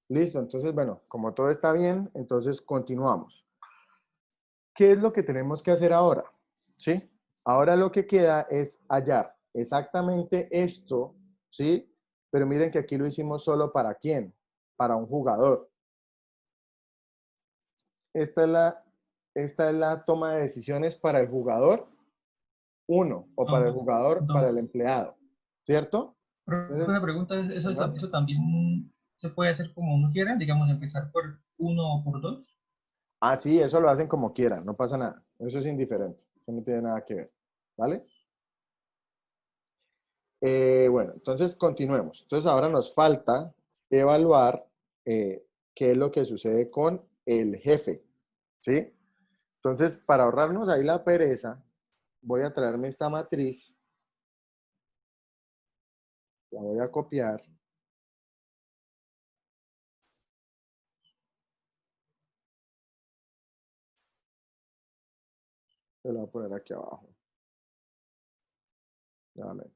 A: listo. Entonces, bueno, como todo está bien, entonces continuamos. ¿Qué es lo que tenemos que hacer ahora? ¿Sí? Ahora lo que queda es hallar exactamente esto, ¿sí? Pero miren que aquí lo hicimos solo para quién, para un jugador. Esta es la toma de decisiones para el jugador 1 o para el
C: No,
A: jugador, para el
C: 2.
A: empleado, ¿cierto?
C: Pero
A: Entonces,
C: una pregunta,
A: señor.
C: eso también se puede hacer como uno quiera, digamos, empezar por 1 o por 2.
A: Ah, sí, eso lo hacen como quieran, no pasa nada. Eso es indiferente, eso no tiene nada que ver, ¿vale? Bueno, entonces continuemos. Entonces ahora nos falta evaluar qué es lo que sucede con el jefe, ¿sí? Entonces, para ahorrarnos ahí la pereza, voy a traerme esta matriz, la voy a copiar, se la voy a poner aquí abajo, nuevamente.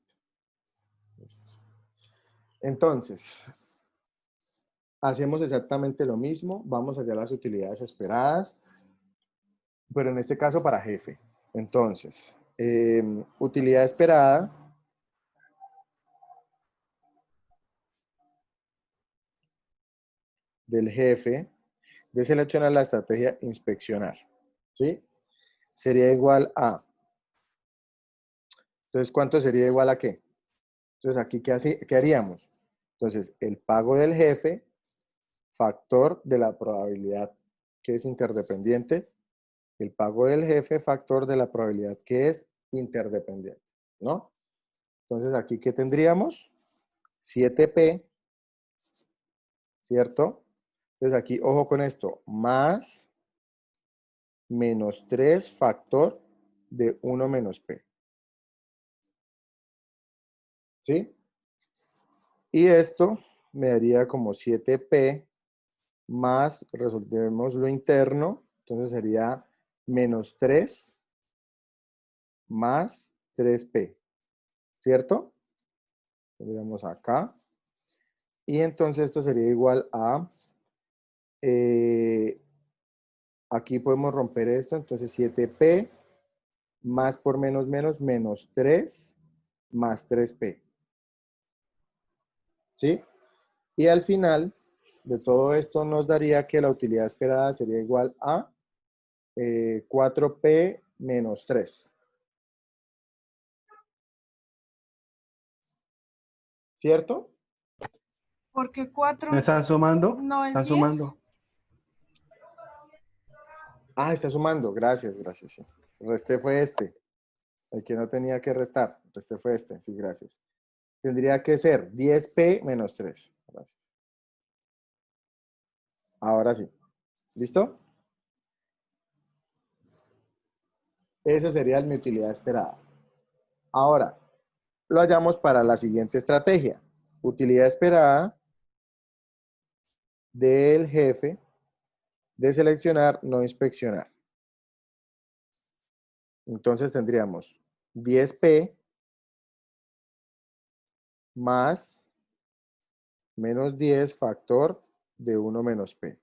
A: Listo. Entonces, hacemos exactamente lo mismo, vamos a hallar las utilidades esperadas, pero en este caso para jefe. Entonces, utilidad esperada del jefe de seleccionar la estrategia inspeccionar, ¿sí? Sería igual a, entonces, ¿cuánto sería igual a qué? Entonces, aquí, ¿qué haríamos? Entonces, el pago del jefe, factor de la probabilidad que es interdependiente, el pago del jefe, factor de la probabilidad que es interdependiente, ¿no? Entonces, aquí, ¿qué tendríamos? 7P, ¿cierto? Entonces, aquí, ojo con esto, más menos 3 factor de 1 menos P, ¿sí? Y esto me daría como 7P más, resolvemos lo interno, entonces sería menos 3 más 3P, ¿cierto? Tendríamos acá. Y entonces esto sería igual a, aquí podemos romper esto, entonces 7P más por menos menos 3 más 3P, ¿sí? Y al final de todo esto nos daría que la utilidad esperada sería igual a 4P menos 3. ¿Cierto?
B: Porque 4
E: ¿Me están sumando?
B: no es
E: ¿Están
B: 10.
E: sumando?
A: Ah, está sumando. Gracias, gracias. Sí. Resté fue este. El que no tenía que restar. Resté fue este. Sí, gracias. Tendría que ser 10P menos 3. Gracias. Ahora sí. ¿Listo? Esa sería mi utilidad esperada. Ahora, lo hallamos para la siguiente estrategia. Utilidad esperada del jefe de seleccionar, no inspeccionar. Entonces tendríamos 10P más menos 10 factor de 1 menos P.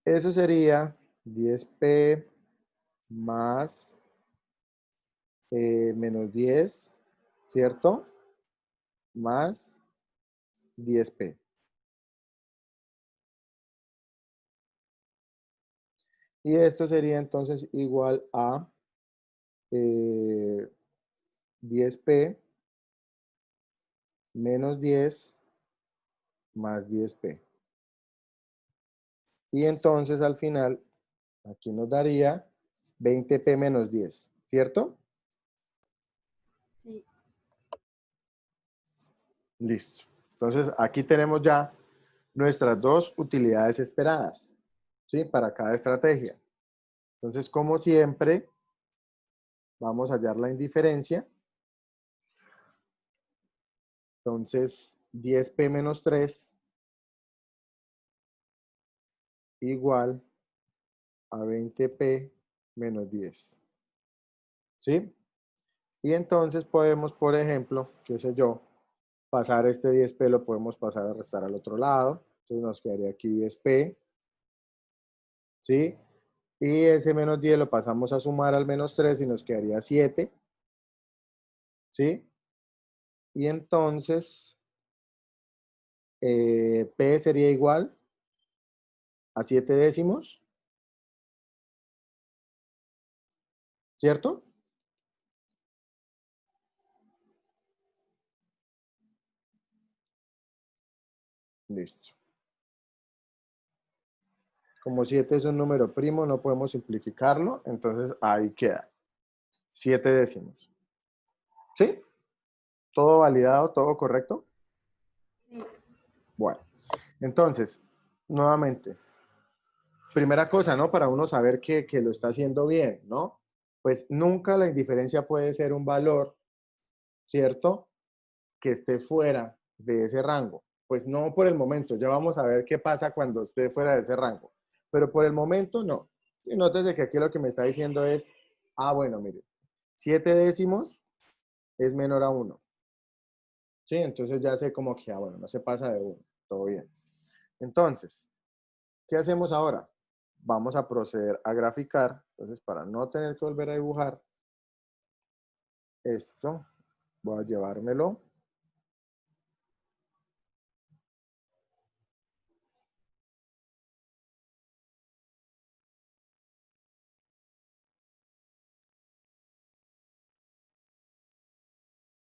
A: Eso sería 10P más menos 10, ¿cierto? Más 10P. Y esto sería entonces igual a 10P menos 10 más 10P. Y entonces al final, aquí nos daría 20P menos 10, ¿cierto?
B: Sí.
A: Listo. Entonces aquí tenemos ya nuestras dos utilidades esperadas, ¿sí? Para cada estrategia. Entonces, como siempre, vamos a hallar la indiferencia. Entonces, 10P menos 3 igual a 20P menos 10. ¿Sí? Y entonces podemos, por ejemplo, qué sé yo, pasar este 10P, lo podemos pasar a restar al otro lado. Entonces nos quedaría aquí 10P. ¿Sí? Y ese menos 10 lo pasamos a sumar al menos 3 y nos quedaría 7. ¿Sí? Y entonces, P sería igual a 7 décimos. ¿Cierto? Listo. Como 7 es un número primo, no podemos simplificarlo, entonces ahí queda. 7 décimos. ¿Sí? ¿Todo validado? ¿Todo correcto?
B: Sí.
A: Bueno, entonces, nuevamente, primera cosa, ¿no? Para uno saber que lo está haciendo bien, ¿no? Pues nunca la indiferencia puede ser un valor, ¿cierto? Que esté fuera de ese rango. Pues no por el momento, ya vamos a ver qué pasa cuando esté fuera de ese rango. Pero por el momento no. Y nótese que aquí lo que me está diciendo es, bueno, mire, 7 décimos es menor a 1. ¿Sí? Entonces ya sé como que, bueno, no se pasa de 1. Todo bien. Entonces, ¿qué hacemos ahora? Vamos a proceder a graficar. Entonces, para no tener que volver a dibujar esto, voy a llevármelo.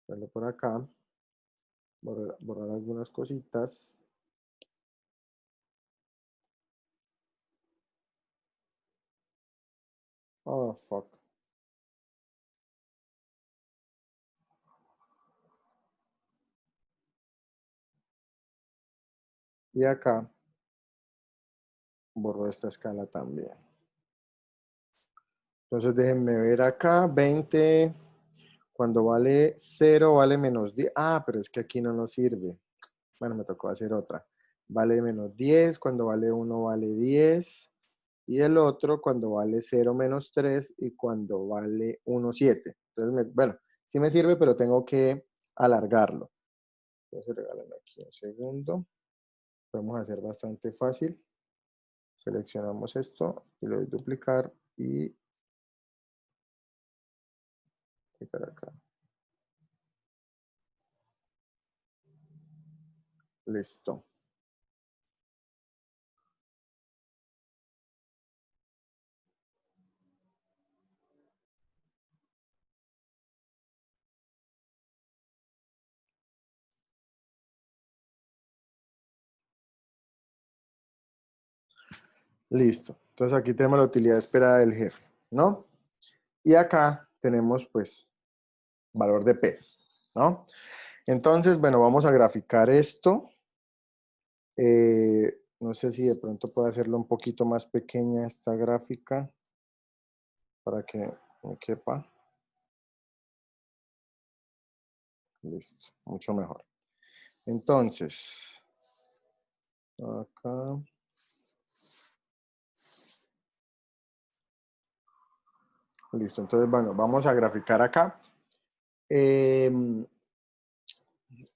A: Verlo por acá. Borrar algunas cositas. Oh, fuck. Y acá borro esta escala también. Entonces déjenme ver acá, 20, cuando vale 0 vale menos 10. Pero es que aquí no nos sirve. Bueno, me tocó hacer otra. Vale menos 10, cuando vale 1 vale 10. Y el otro cuando vale 0 menos 3 y cuando vale 1, 7. Entonces, bueno, sí me sirve, pero tengo que alargarlo. Entonces, regálame aquí un segundo. Podemos hacer bastante fácil. Seleccionamos esto y le doy duplicar y clicar acá. Listo. Listo. Entonces aquí tenemos la utilidad esperada del jefe, ¿no? Y acá tenemos pues valor de P, ¿no? Entonces, bueno, vamos a graficar esto. No sé si de pronto puedo hacerlo un poquito más pequeña esta gráfica para que me quepa. Listo, mucho mejor. Entonces, acá. Listo, entonces, bueno, vamos a graficar acá.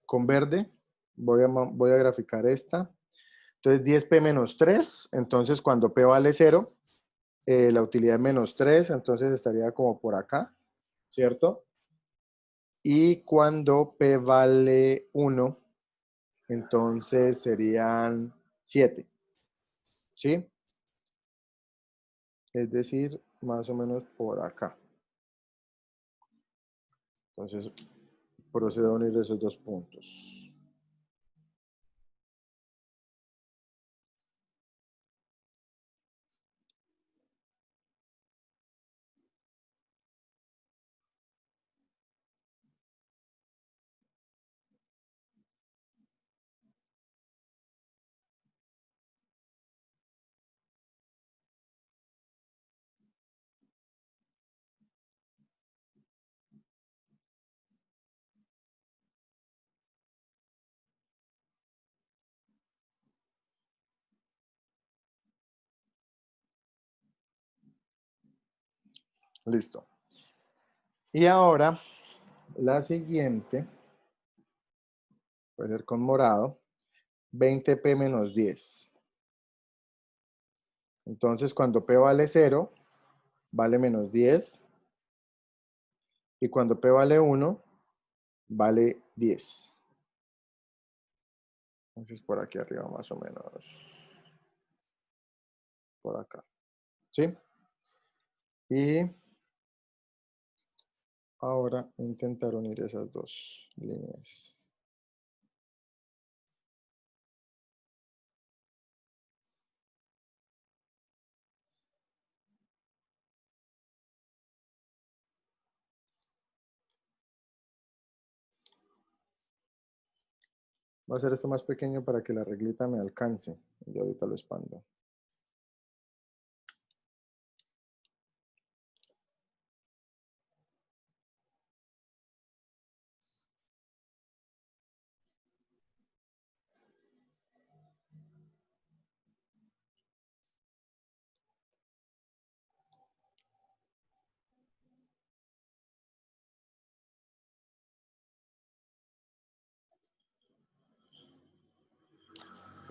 A: Con verde voy a graficar esta. Entonces, 10P menos 3. Entonces, cuando P vale 0, la utilidad es menos 3. Entonces, estaría como por acá, ¿cierto? Y cuando P vale 1, entonces serían 7. ¿Sí? es decir, más o menos por acá. Entonces, procedo a unir esos dos puntos. Listo. Y ahora, la siguiente, puede ser con morado, 20p menos 10. Entonces, cuando p vale 0, vale menos 10. Y cuando p vale 1, vale 10. Entonces, por aquí arriba más o menos. Por acá. ¿Sí? Y ahora intentar unir esas dos líneas. Voy a hacer esto más pequeño para que la reglita me alcance. Y ahorita lo expando.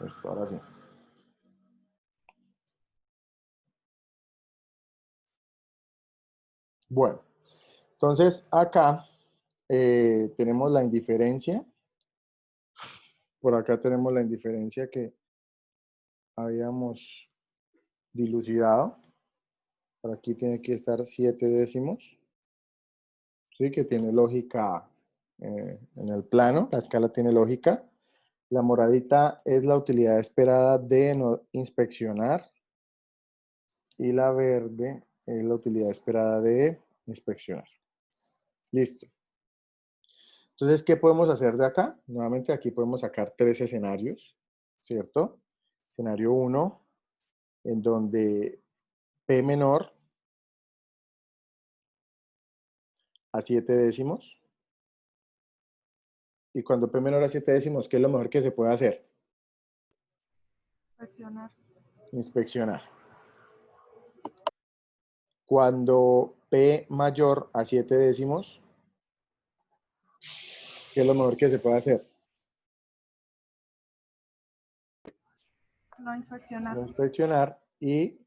A: Listo, ahora sí. Bueno, entonces acá tenemos la indiferencia. Por acá tenemos la indiferencia que habíamos dilucidado. Por aquí tiene que estar 7 décimos. ¿Sí? Que tiene lógica en el plano. La escala tiene lógica. La moradita es la utilidad esperada de no inspeccionar. Y la verde es la utilidad esperada de inspeccionar. Listo. Entonces, ¿qué podemos hacer de acá? Nuevamente aquí podemos sacar 3 escenarios, ¿cierto? Escenario 1, en donde P menor a 7 décimos. Y cuando P menor a 7 décimos, ¿qué es lo mejor que se puede hacer?
B: Inspeccionar.
A: Inspeccionar. Cuando P mayor a 7 décimos, ¿qué es lo mejor que se puede hacer?
B: No inspeccionar.
A: No inspeccionar. Y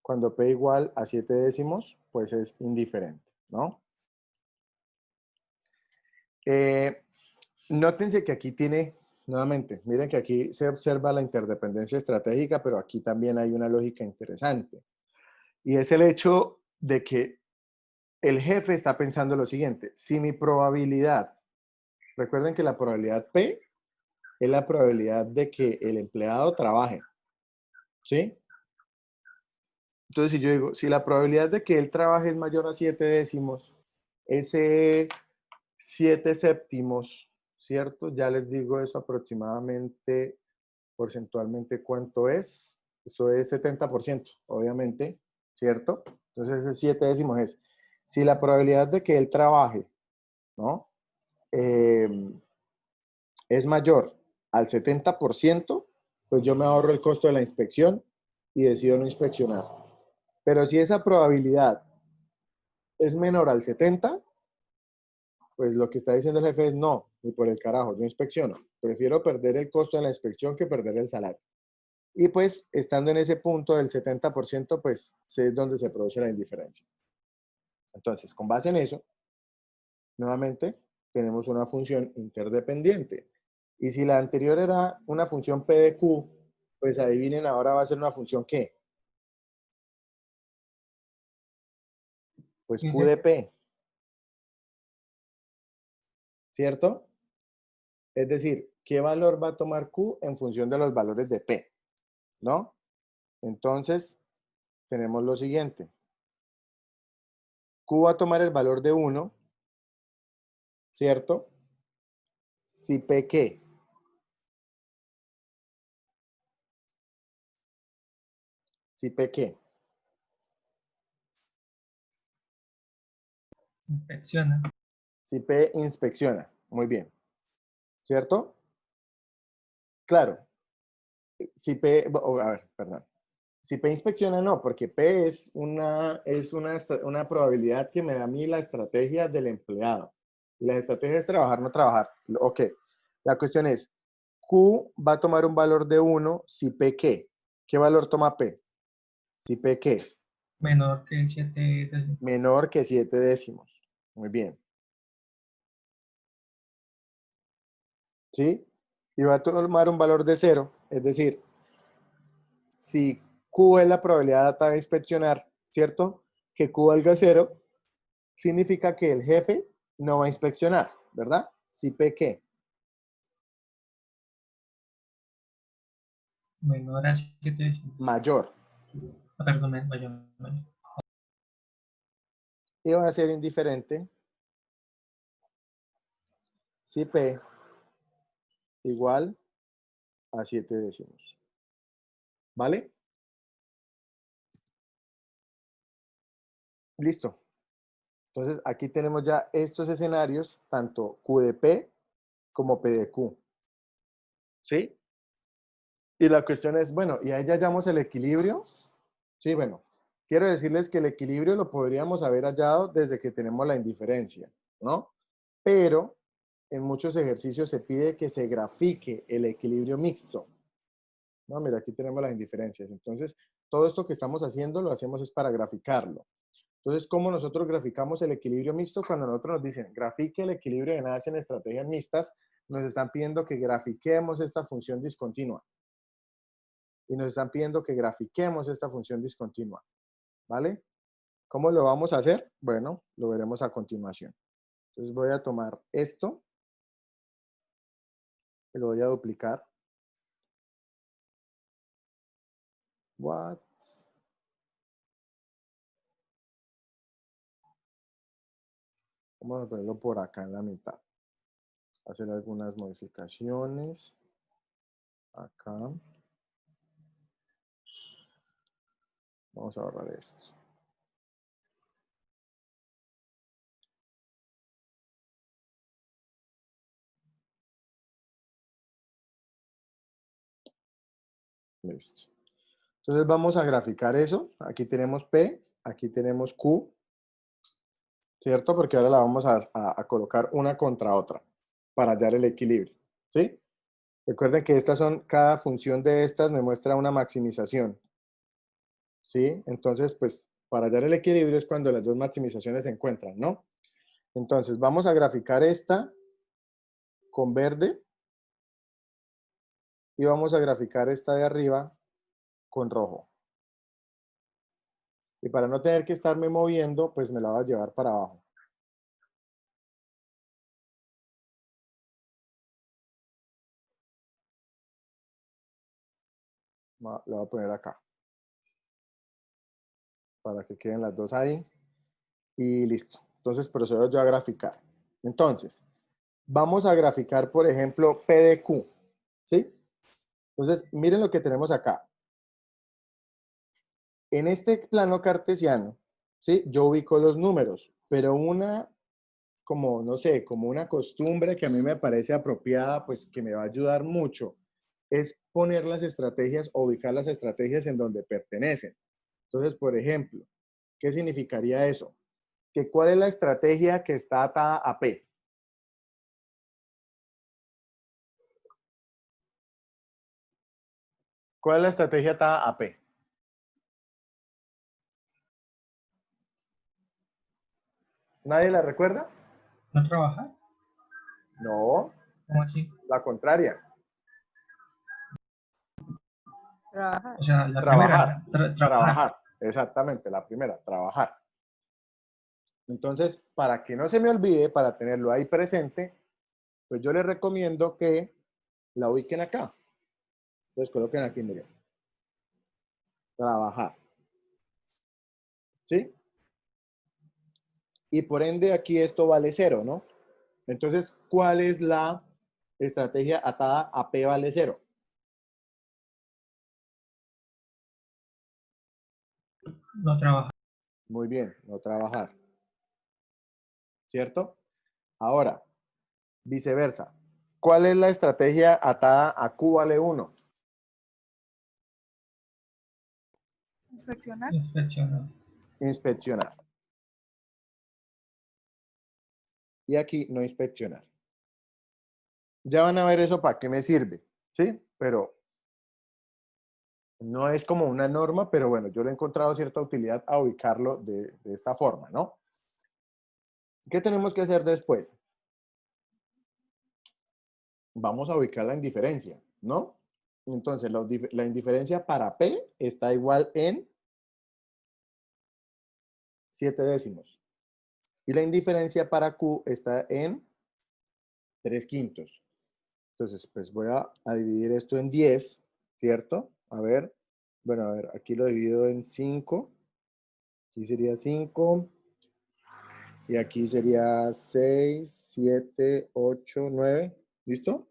A: cuando P igual a 7 décimos, pues es indiferente, ¿no? Nótense que aquí tiene, nuevamente, miren que aquí se observa la interdependencia estratégica, pero aquí también hay una lógica interesante. Y es el hecho de que el jefe está pensando lo siguiente: si mi probabilidad, recuerden que la probabilidad P es la probabilidad de que el empleado trabaje, ¿sí? Entonces, si yo digo, si la probabilidad de que él trabaje es mayor a 7 décimos, ese 7 séptimos, ¿cierto? Ya les digo eso aproximadamente, porcentualmente, ¿cuánto es? Eso es 70%, obviamente, ¿cierto? Entonces, ese 7 décimos es, si la probabilidad de que él trabaje, ¿no? Es mayor al 70%, pues yo me ahorro el costo de la inspección y decido no inspeccionar. Pero si esa probabilidad es menor al 70%, pues lo que está diciendo el jefe es no, ni por el carajo, yo inspecciono. Prefiero perder el costo de la inspección que perder el salario. Y pues, estando en ese punto del 70%, pues es donde se produce la indiferencia. Entonces, con base en eso, nuevamente, tenemos una función interdependiente. Y si la anterior era una función P de Q, pues adivinen, ahora va a ser una función ¿qué? Pues Q de P. ¿Cierto? Es decir, ¿qué valor va a tomar Q en función de los valores de P? ¿No? Entonces, tenemos lo siguiente. Q va a tomar el valor de 1, ¿cierto? Si P, ¿qué? Si P, ¿qué?
C: Inspecciona.
A: Si P inspecciona. Muy bien. ¿Cierto? Claro. Si P, a ver, perdón. Si P inspecciona, no, porque P es una probabilidad que me da a mí la estrategia del empleado. La estrategia es trabajar, no trabajar. Ok. La cuestión es, Q va a tomar un valor de 1 si P, ¿qué? ¿Qué valor toma P? Si P, ¿qué?
C: Menor que 7.
A: Menor que 7 décimos. Muy bien. ¿Sí? Y va a tomar un valor de 0, es decir, si Q es la probabilidad data de inspeccionar, ¿cierto? Que Q valga 0, significa que el jefe no va a inspeccionar, ¿verdad? Si P, ¿qué?
C: Menor a 7.
A: Mayor.
C: Perdón, mayor.
A: Y va a ser indiferente si P igual a 7 décimos. ¿Vale? Listo. Entonces, aquí tenemos ya estos escenarios, tanto Q de P como P de Q. ¿Sí? Y la cuestión es, bueno, ¿y ahí ya hallamos el equilibrio? Sí, bueno, quiero decirles que el equilibrio lo podríamos haber hallado desde que tenemos la indiferencia, ¿no? Pero en muchos ejercicios se pide que se grafique el equilibrio mixto. No, mira, aquí tenemos las indiferencias. Entonces, todo esto que estamos haciendo lo hacemos es para graficarlo. Entonces, ¿cómo nosotros graficamos el equilibrio mixto? Cuando nosotros nos dicen, grafique el equilibrio de Nash en estrategias mixtas, nos están pidiendo que grafiquemos esta función discontinua. Y nos están pidiendo que grafiquemos esta función discontinua. ¿Vale? ¿Cómo lo vamos a hacer? Bueno, lo veremos a continuación. Entonces voy a tomar esto, y lo voy a duplicar. What? Vamos a ponerlo por acá en la mitad. Hacer algunas modificaciones. Acá. Vamos a borrar esto. Listo. Entonces vamos a graficar eso. Aquí tenemos P, aquí tenemos Q, ¿cierto? Porque ahora la vamos a colocar una contra otra para hallar el equilibrio, ¿sí? Recuerden que cada función de estas me muestra una maximización, ¿sí? Entonces, pues, para hallar el equilibrio es cuando las dos maximizaciones se encuentran, ¿no? Entonces, vamos a graficar esta con verde y vamos a graficar esta de arriba con rojo. Y para no tener que estarme moviendo, pues me la voy a llevar para abajo. La voy a poner acá. Para que queden las dos ahí. Y listo. Entonces procedo yo a graficar. Entonces, vamos a graficar, por ejemplo, P de Q. ¿Sí? Entonces, miren lo que tenemos acá. En este plano cartesiano, ¿sí? Yo ubico los números, pero como, no sé, como una costumbre que a mí me parece apropiada, pues que me va a ayudar mucho, es poner las estrategias o ubicar las estrategias en donde pertenecen. Entonces, por ejemplo, ¿qué significaría eso? Que ¿cuál es la estrategia que está atada a P? ¿Cuál es la estrategia atada a P? ¿Nadie la recuerda?
C: ¿No trabajar?
A: No,
C: ¿Cómo así?
A: la contraria.
B: Trabajar.
C: O sea, la
A: Trabajar.
C: primera, trabajar.
A: Trabajar. Exactamente, la primera, trabajar. Entonces, para que no se me olvide, para tenerlo ahí presente, pues yo les recomiendo que la ubiquen acá. Entonces, coloquen aquí, miren. Trabajar. ¿Sí? Y por ende, aquí esto vale 0, ¿no? Entonces, ¿cuál es la estrategia atada a P vale 0?
C: No trabajar.
A: Muy bien, no trabajar. ¿Cierto? Ahora, viceversa. ¿Cuál es la estrategia atada a Q vale 1?
B: Inspeccionar.
C: Inspeccionar.
A: Inspeccionar. Y aquí no inspeccionar. Ya van a ver eso para qué me sirve, ¿sí? Pero no es como una norma, pero bueno, yo le he encontrado cierta utilidad a ubicarlo de esta forma, ¿no? ¿Qué tenemos que hacer después? Vamos a ubicar la indiferencia, ¿no? Entonces, la indiferencia para P está igual en 7 décimos. Y la indiferencia para Q está en 3/5. Entonces, pues voy a dividir esto en 10, ¿cierto? A ver, bueno, a ver, aquí lo divido en 5. Aquí sería 5. Y aquí sería 6, 7, 8, 9. ¿Listo?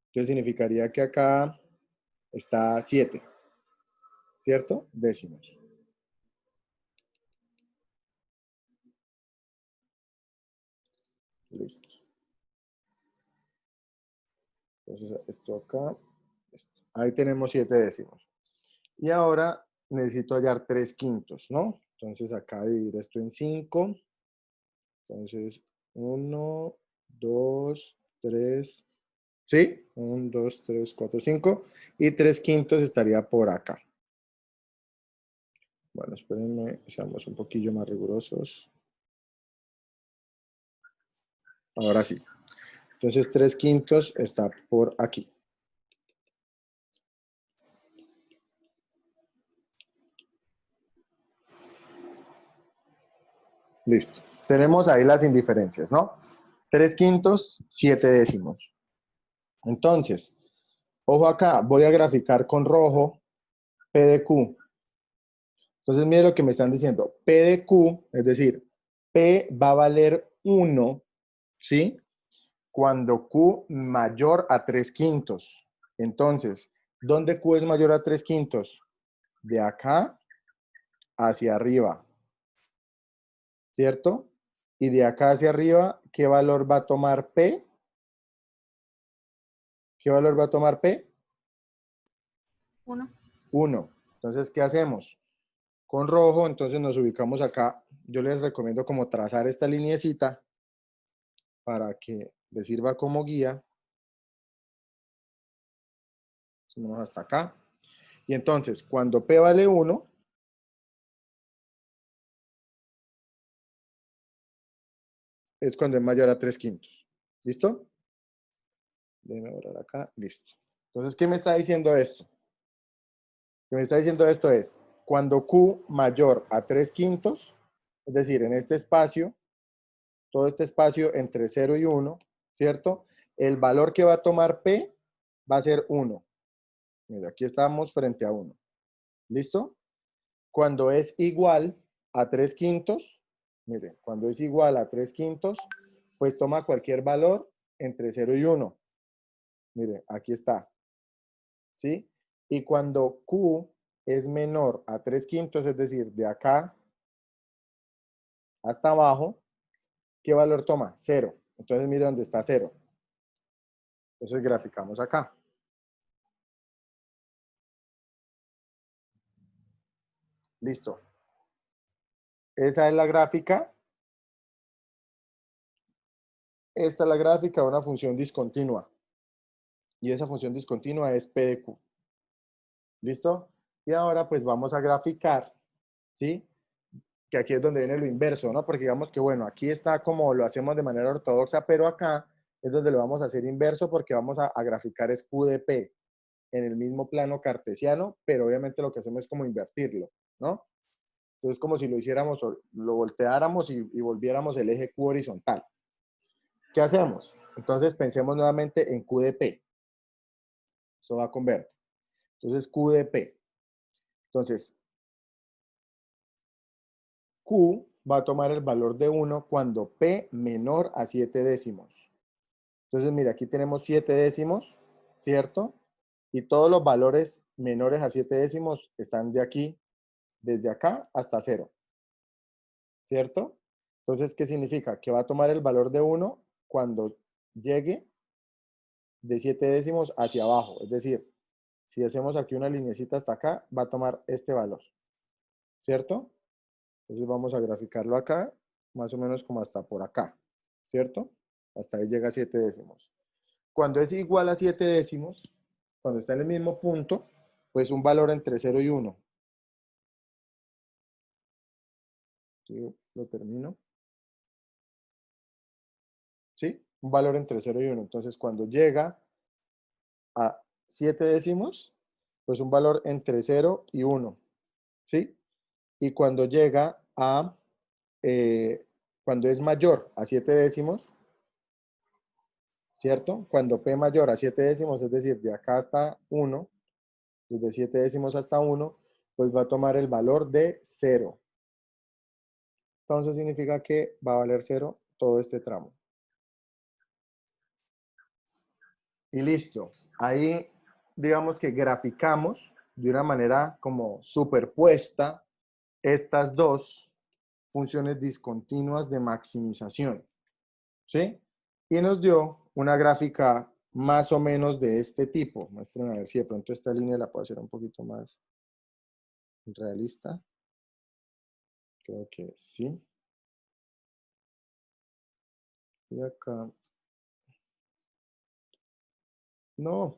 A: Entonces significaría que acá está 7, ¿cierto? Décimos. Listo. Entonces esto acá. Esto. Ahí tenemos 7 décimos. Y ahora necesito hallar 3/5, ¿no? Entonces acá dividir esto en 5. Entonces 1, 2, 3. ¿Sí? 1, 2, 3, 4, 5. Y 3/5 estaría por acá. Bueno, espérenme, seamos un poquillo más rigurosos. Ahora sí. Entonces 3/5 está por aquí. Listo. Tenemos ahí las indiferencias, ¿no? 3/5, 7 décimos. Entonces, ojo acá, voy a graficar con rojo P de Q. Entonces, mire lo que me están diciendo. P de Q, es decir, P va a valer 1, ¿sí? Cuando Q mayor a 3/5. Entonces, ¿dónde Q es mayor a 3/5? De acá hacia arriba, ¿cierto? Y de acá hacia arriba, ¿qué valor va a tomar P? ¿Qué valor va a tomar P?
B: 1.
A: 1. Entonces, ¿qué hacemos? Con rojo, entonces nos ubicamos acá. Yo les recomiendo como trazar esta lineecita para que les sirva como guía. Vamos hasta acá. Y entonces, cuando P vale 1, es cuando es mayor a 3/5. ¿Listo? Déjenme borrar acá. Listo. Entonces, ¿qué me está diciendo esto? Lo que me está diciendo esto es, cuando Q mayor a 3/5, es decir, en este espacio, todo este espacio entre 0 y 1, ¿cierto? El valor que va a tomar P va a ser 1. Mira, aquí estamos frente a 1. ¿Listo? Cuando es igual a 3/5, mire, cuando es igual a 3/5, pues toma cualquier valor entre 0 y 1. Mire, aquí está. ¿Sí? Y cuando Q es menor a 3/5, es decir, de acá hasta abajo, ¿qué valor toma? 0. Entonces mire dónde está 0. Entonces graficamos acá. Listo. Esa es la gráfica. Esta es la gráfica de una función discontinua. Y esa función discontinua es P de Q. ¿Listo? Y ahora pues vamos a graficar, ¿sí? Que aquí es donde viene lo inverso, ¿no? Porque digamos que, bueno, aquí está como lo hacemos de manera ortodoxa, pero acá es donde lo vamos a hacer inverso porque vamos a graficar es Q de P en el mismo plano cartesiano, pero obviamente lo que hacemos es como invertirlo, ¿no? Entonces, como si lo hiciéramos, lo volteáramos y volviéramos el eje Q horizontal. ¿Qué hacemos? Entonces, pensemos nuevamente en Q de P. Esto va a convertir. Entonces, Q de P. Entonces, Q va a tomar el valor de 1 cuando P menor a 7 décimos. Entonces, mira, aquí tenemos 7 décimos, ¿cierto? Y todos los valores menores a 7 décimos están de aquí, desde acá hasta 0, ¿cierto? Entonces, ¿qué significa? Que va a tomar el valor de 1 cuando llegue de 7 décimos hacia abajo. Es decir, si hacemos aquí una linecita hasta acá, va a tomar este valor, ¿cierto? Entonces vamos a graficarlo acá, más o menos como hasta por acá, ¿cierto? Hasta ahí llega a 7 décimos. Cuando es igual a 7 décimos, cuando está en el mismo punto, pues un valor entre 0 y 1. ¿Sí? Lo termino. ¿Sí? Un valor entre 0 y 1. Entonces, cuando llega a 7 décimos, pues un valor entre 0 y 1. ¿Sí? Y cuando llega a, cuando es mayor a 7 décimos, ¿cierto? Cuando P mayor a 7 décimos, es decir, de acá hasta 1, desde 7 décimos hasta 1, pues va a tomar el valor de 0. Entonces significa que va a valer 0 todo este tramo. Y listo. Ahí, digamos que graficamos de una manera como superpuesta estas dos funciones discontinuas de maximización. ¿Sí? Y nos dio una gráfica más o menos de este tipo. Muestren a ver si de pronto esta línea la puedo hacer un poquito más realista. Creo que sí. Y acá. No.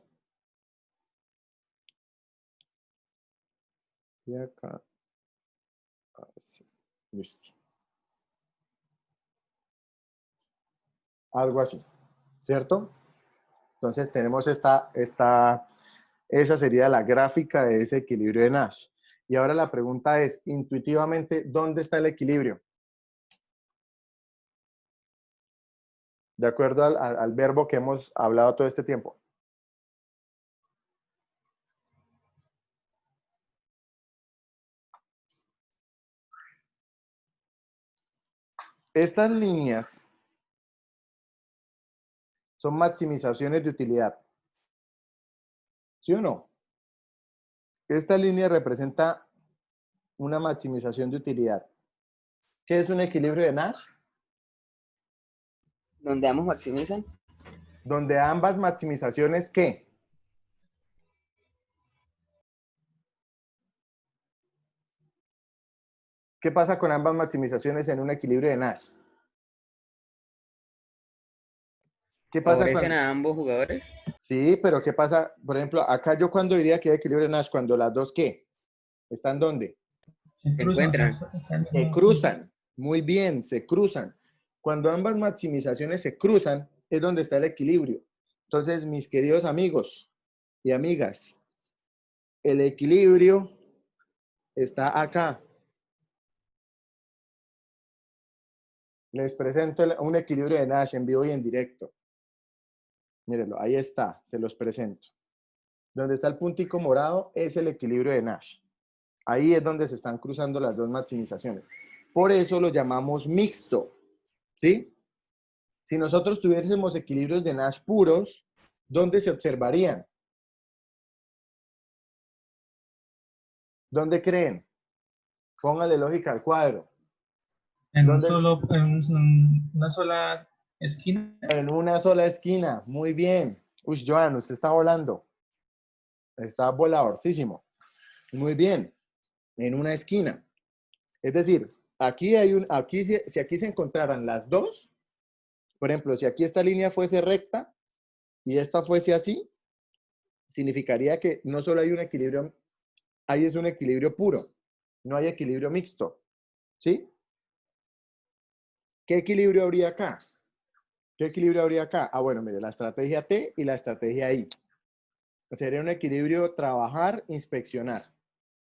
A: Y acá. Así. Listo. Algo así. ¿Cierto? Entonces tenemos esa sería la gráfica de ese equilibrio de Nash. Y ahora la pregunta es, intuitivamente, ¿dónde está el equilibrio? De acuerdo al verbo que hemos hablado todo este tiempo. Estas líneas son maximizaciones de utilidad. ¿Sí o no? Esta línea representa una maximización de utilidad. ¿Qué es un equilibrio de Nash?
D: Donde ambos maximizan.
A: Donde ambas maximizaciones, ¿qué? ¿Qué pasa con ambas maximizaciones en un equilibrio de Nash? ¿Qué pasa
D: Favorecen
A: cuando?
D: a ambos jugadores.
A: Sí, pero ¿qué pasa? Por ejemplo, acá yo cuando diría que hay equilibrio de Nash, cuando las dos, ¿qué? ¿Están dónde?
C: Se
D: Se
C: cruzan,
D: encuentran.
A: Se cruzan. Muy bien, se cruzan. Cuando ambas maximizaciones se cruzan, es donde está el equilibrio. Entonces, mis queridos amigos y amigas, el equilibrio está acá. Les presento un equilibrio de Nash en vivo y en directo. Mírenlo, ahí está, se los presento. Donde está el puntico morado es el equilibrio de Nash. Ahí es donde se están cruzando las dos maximizaciones. Por eso lo llamamos mixto, ¿sí? Si nosotros tuviésemos equilibrios de Nash puros, ¿dónde se observarían? ¿Dónde creen? Póngale lógica al cuadro.
C: en
A: ¿Dónde?
C: una sola esquina.
A: En una sola esquina. Muy bien. Uy, Joan, usted está volando. Está voladorcísimo. Muy bien. En una esquina. Es decir, aquí hay aquí, si aquí se encontraran las dos, por ejemplo, si aquí esta línea fuese recta y esta fuese así, significaría que no solo hay un equilibrio, ahí es un equilibrio puro, no hay equilibrio mixto, ¿sí? ¿Qué equilibrio habría acá? ¿Qué equilibrio habría acá? Ah, bueno, mire, la estrategia T y la estrategia I. Sería un equilibrio trabajar, inspeccionar,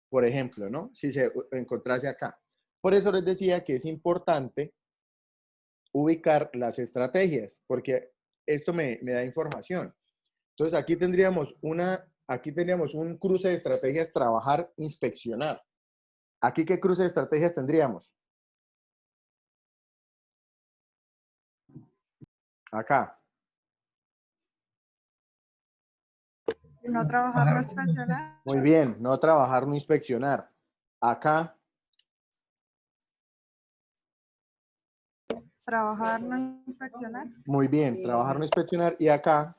A: por ejemplo, ¿no? Si se encontrase acá. Por eso les decía que es importante ubicar las estrategias, porque esto me da información. Entonces, aquí tendríamos un cruce de estrategias: trabajar, inspeccionar. ¿Aquí qué cruce de estrategias tendríamos? Acá.
B: No trabajar, no inspeccionar.
A: Muy bien, no trabajar, no inspeccionar. Acá.
B: Trabajar, no inspeccionar.
A: Muy bien, trabajar, no inspeccionar. Y acá,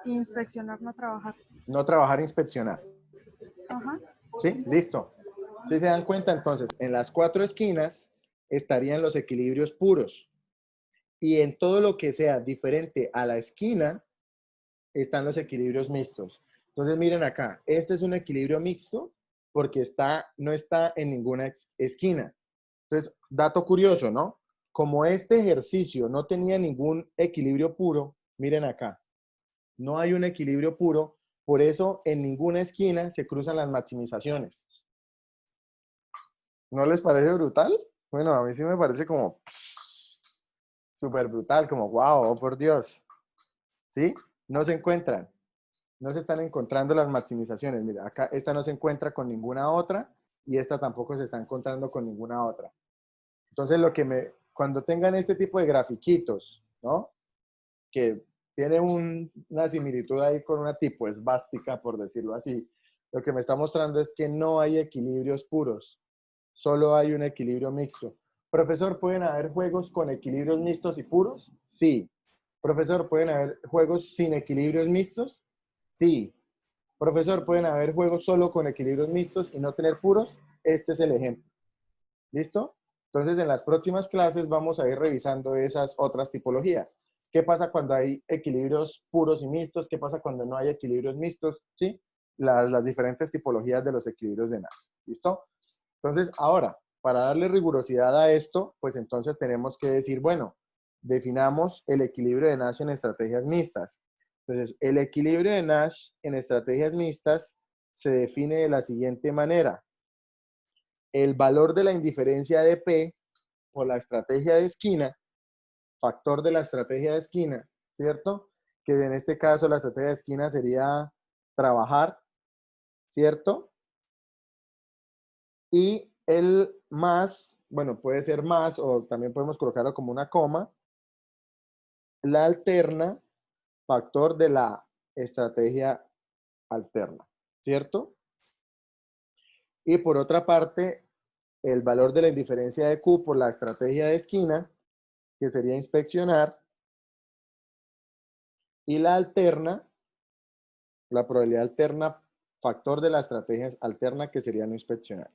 B: Inspeccionar, no trabajar.
A: no trabajar, inspeccionar.
B: Ajá.
A: ¿Sí? Listo. Si se dan cuenta, entonces, en las 4 esquinas estarían los equilibrios puros. Y en todo lo que sea diferente a la esquina, están los equilibrios mixtos. Entonces, miren acá, este es un equilibrio mixto porque no está en ninguna esquina. Entonces, dato curioso, ¿no? Como este ejercicio no tenía ningún equilibrio puro, miren acá, no hay un equilibrio puro, por eso en ninguna esquina se cruzan las maximizaciones. ¿No les parece brutal? Bueno, a mí sí me parece como súper brutal, como wow, oh por Dios. ¿Sí? No se encuentran. No se están encontrando las maximizaciones. Mira, acá esta no se encuentra con ninguna otra y esta tampoco se está encontrando con ninguna otra. Entonces, cuando tengan este tipo de grafiquitos, ¿no? Que tiene una similitud ahí con una tipo esvástica, por decirlo así, lo que me está mostrando es que no hay equilibrios puros, solo hay un equilibrio mixto. Profesor, ¿pueden haber juegos con equilibrios mixtos y puros? Sí. Profesor, ¿pueden haber juegos sin equilibrios mixtos? Sí. Profesor, ¿pueden haber juegos solo con equilibrios mixtos y no tener puros? Este es el ejemplo. ¿Listo? Entonces, en las próximas clases vamos a ir revisando esas otras tipologías. ¿Qué pasa cuando hay equilibrios puros y mixtos? ¿Qué pasa cuando no hay equilibrios mixtos? ¿Sí? Las diferentes tipologías de los equilibrios de Nash. ¿Listo? Entonces, ahora, para darle rigurosidad a esto, pues entonces tenemos que decir, bueno, definamos el equilibrio de Nash en estrategias mixtas. Entonces, el equilibrio de Nash en estrategias mixtas se define de la siguiente manera. El valor de la indiferencia de P por la estrategia de esquina, factor de la estrategia de esquina, ¿cierto? Que en este caso la estrategia de esquina sería trabajar, ¿cierto? Y el más, bueno, puede ser más o también podemos colocarlo como una coma, la alterna, factor de la estrategia alterna, ¿cierto? Y por otra parte, el valor de la indiferencia de Q por la estrategia de esquina, que sería inspeccionar, y la alterna, la probabilidad alterna, factor de la estrategia alterna, que sería no inspeccionar.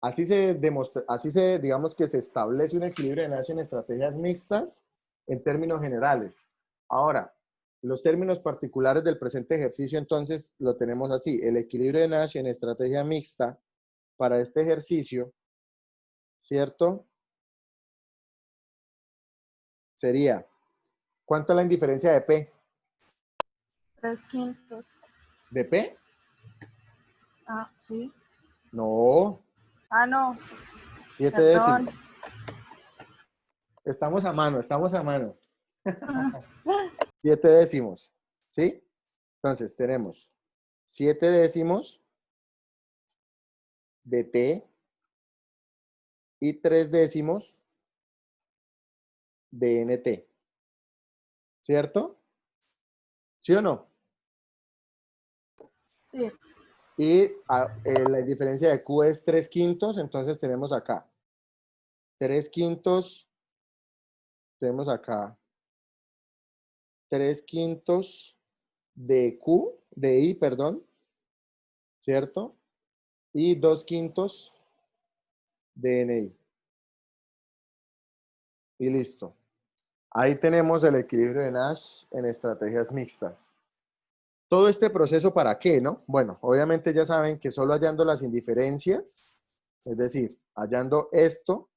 A: Así digamos que se establece un equilibrio de Nash en estrategias mixtas en términos generales. Ahora, los términos particulares del presente ejercicio, entonces, lo tenemos así. El equilibrio de Nash en estrategia mixta para este ejercicio, ¿cierto? Sería, ¿cuánto es la indiferencia de P?
B: 3/5.
A: ¿De P?
B: Ah, sí.
A: No,
B: Ah, no.
A: 7
B: Perdón.
A: décimos. Estamos a mano, estamos a mano. 7 décimos, ¿sí? Entonces tenemos 7 décimos de T y 3 décimos de NT, ¿cierto? ¿Sí o no?
B: Sí.
A: Y la diferencia de Q es 3/5, entonces tenemos acá 3/5, tenemos acá 3/5 de Q, de I, perdón, ¿cierto? Y 2/5 de NI. Y listo. Ahí tenemos el equilibrio de Nash en estrategias mixtas. Todo este proceso, ¿para qué, no? Bueno, obviamente ya saben que solo hallando las indiferencias, es decir, hallando esto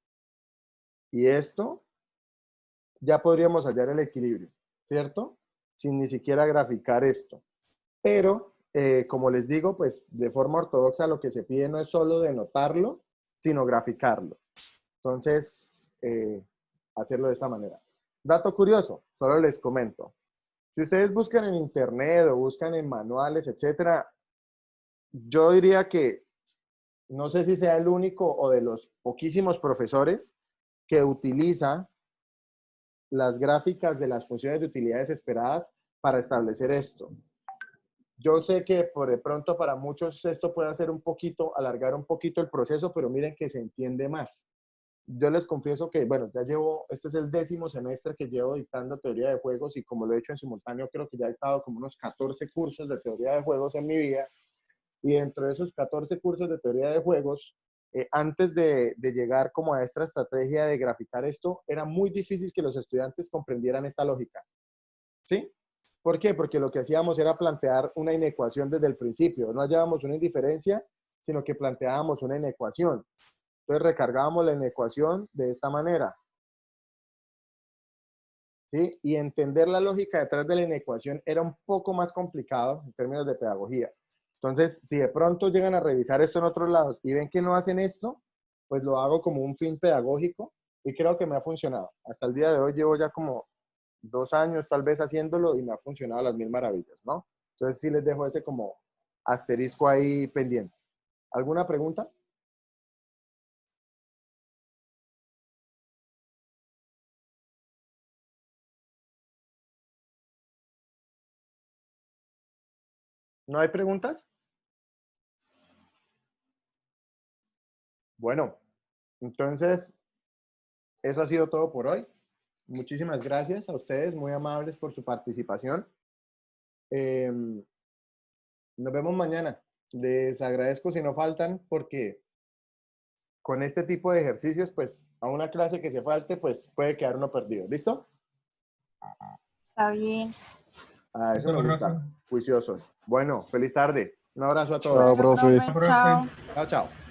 A: y esto, ya podríamos hallar el equilibrio, ¿cierto? Sin ni siquiera graficar esto. Pero como les digo, pues de forma ortodoxa lo que se pide no es solo denotarlo, sino graficarlo. Entonces, hacerlo de esta manera. Dato curioso, solo les comento. Si ustedes buscan en internet o buscan en manuales, etcétera, yo diría que no sé si sea el único o de los poquísimos profesores que utiliza las gráficas de las funciones de utilidades esperadas para establecer esto. Yo sé que por de pronto para muchos esto puede hacer un poquito, alargar un poquito el proceso, pero miren que se entiende más. Yo les confieso que, bueno, ya llevo, este es el 10º semestre que llevo dictando teoría de juegos y como lo he hecho en simultáneo, creo que ya he dictado como unos 14 cursos de teoría de juegos en mi vida. Y dentro de esos 14 cursos de teoría de juegos, antes de llegar como a esta estrategia de graficar esto, era muy difícil que los estudiantes comprendieran esta lógica. ¿Sí? ¿Por qué? Porque lo que hacíamos era plantear una inecuación desde el principio. No hallábamos una indiferencia, sino que planteábamos una inecuación. Entonces recargábamos la inecuación de esta manera. ¿Sí? Y entender la lógica detrás de la inecuación era un poco más complicado en términos de pedagogía. Entonces, si de pronto llegan a revisar esto en otros lados y ven que no hacen esto, pues lo hago como un fin pedagógico y creo que me ha funcionado. Hasta el día de hoy llevo ya como 2 años tal vez haciéndolo y me ha funcionado a las mil maravillas, ¿no? Entonces sí les dejo ese como asterisco ahí pendiente. ¿Alguna pregunta? ¿No hay preguntas? Bueno, entonces eso ha sido todo por hoy. Muchísimas gracias a ustedes, muy amables por su participación. Nos vemos mañana. Les agradezco si no faltan porque con este tipo de ejercicios, pues a una clase que se falte, pues puede quedar uno perdido. ¿Listo?
B: Está bien.
A: Ah, eso
C: Listo,
A: me
C: profe.
A: gusta. Juiciosos. Bueno, feliz tarde. Un abrazo a
E: Chao,
A: todos.
B: Bueno,
E: profe.
B: profe,
C: Profe.
B: chao.
A: Chao, chao.